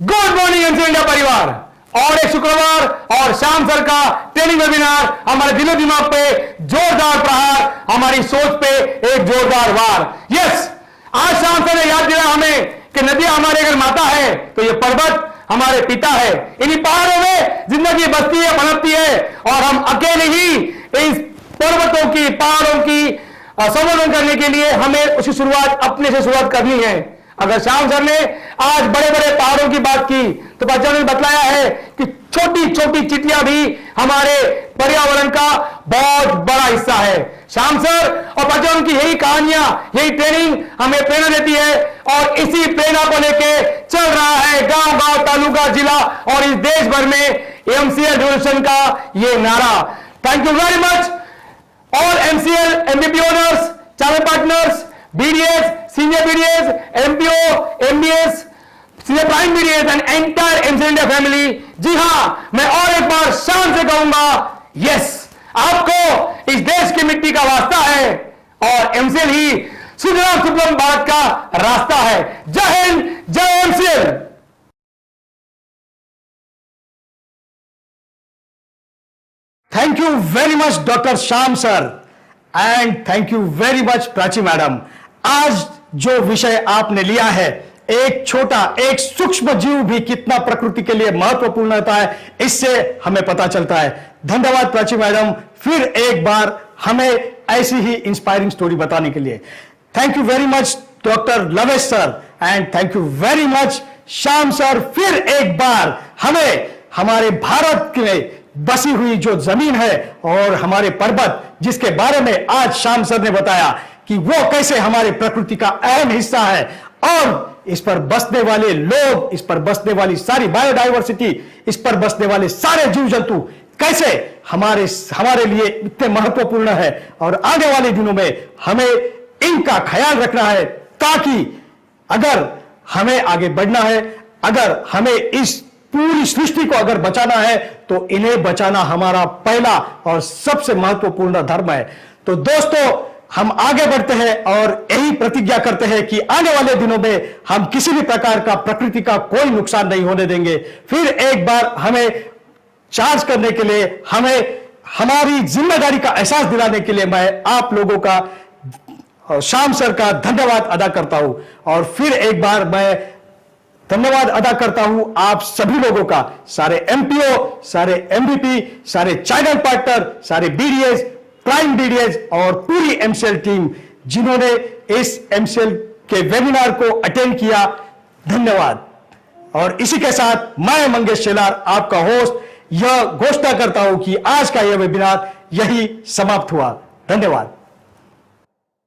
Good morning MCL India परिवार, और एक शुक्रवार और शाम सर का ट्रेनिंग वेबिनार, हमारे दिलो दिमाग पे जोरदार प्रहार, हमारी सोच पे एक जोरदार वार। यस, आज शाम सर ने याद दिया हमें कि नदियां हमारे अगर माता है तो ये पर्वत हमारे पिता है। इन्हीं पहाड़ों में जिंदगी बसती है, पनपती है, और हम अकेले ही इस पर्वतों की, पहाड़ों की संवर्धन करने के लिए हमें उसकी शुरुआत अपने से शुरुआत करनी है। अगर श्याम सर ने आज बड़े बड़े पहाड़ों की बात की, तो बच्चों ने बतलाया है कि छोटी छोटी चिटियां भी हमारे पर्यावरण का बहुत बड़ा हिस्सा है। श्याम सर और बच्चों की यही कहानियां, यही ट्रेनिंग हमें प्रेरणा देती है, और इसी प्रेरणा को लेके चल रहा है गांव गांव, तालुका, जिला और इस देश भर में एमसीएल रेवोल्यूशन का ये नारा। Thank you very much all MCL, MVP owners, channel partners, BDS, senior BDS, MPO, MBS, senior prime BDS and entire MCL India family। जी हां, मैं और एक बार शान से कहूंगा, यस, आपको इस देश की मिट्टी का वास्ता है, और MCL ही सुजलाम सुफलाम भारत का रास्ता है। जय हिंद, जय MCL।
Thank you very much doctor Shyam sir, and thank you very much Prachi madam. आज जो विषय आपने लिया है, एक छोटा, एक सूक्ष्म जीव भी कितना प्रकृति के लिए महत्वपूर्ण होता है, इससे हमें पता चलता है। धन्यवाद प्राची मैडम, फिर एक बार हमें ऐसी ही इंस्पायरिंग स्टोरी बताने के लिए। Thank you very much doctor लवेश sir, and thank you very much Shyam sir. फिर एक बार हमें हमारे भारत के बसी हुई जो जमीन है और हमारे पर्वत, जिसके बारे में आज श्याम सर ने बताया कि वो कैसे हमारे प्रकृति का अहम हिस्सा है, और इस पर बसने वाले लोग, इस पर बसने वाली सारी बायोडाइवर्सिटी, इस पर बसने वाले सारे जीव जंतु कैसे हमारे लिए इतने महत्वपूर्ण है, और आने वाले दिनों में हमें इनका ख्याल रखना है, ताकि अगर हमें आगे बढ़ना है, अगर हमें इस पूरी सृष्टि को अगर बचाना है, तो इन्हें बचाना हमारा पहला और सबसे महत्वपूर्ण धर्म है। तो दोस्तों, हम आगे बढ़ते हैं और यही प्रतिज्ञा करते हैं कि आने वाले दिनों में हम किसी भी प्रकार का, प्रकृति का कोई नुकसान नहीं होने देंगे। फिर एक बार हमें चार्ज करने के लिए, हमें हमारी जिम्मेदारी का एहसास दिलाने के लिए मैं आप लोगों का और श्याम सर का धन्यवाद अदा करता हूं, और फिर एक बार मैं धन्यवाद अदा करता हूं आप सभी लोगों का, सारे एमपीओ, सारे एमवीपी, सारे चैनल पार्टनर, सारे बीडीएस, प्राइम बीडीएस और पूरी एमसीएल टीम, जिन्होंने इस एमसीएल के वेबिनार को अटेंड किया। धन्यवाद। और इसी के साथ मैं मंगेश शेलार, आपका होस्ट, यह घोषणा करता हूं कि आज का यह वेबिनार यही समाप्त हुआ। धन्यवाद।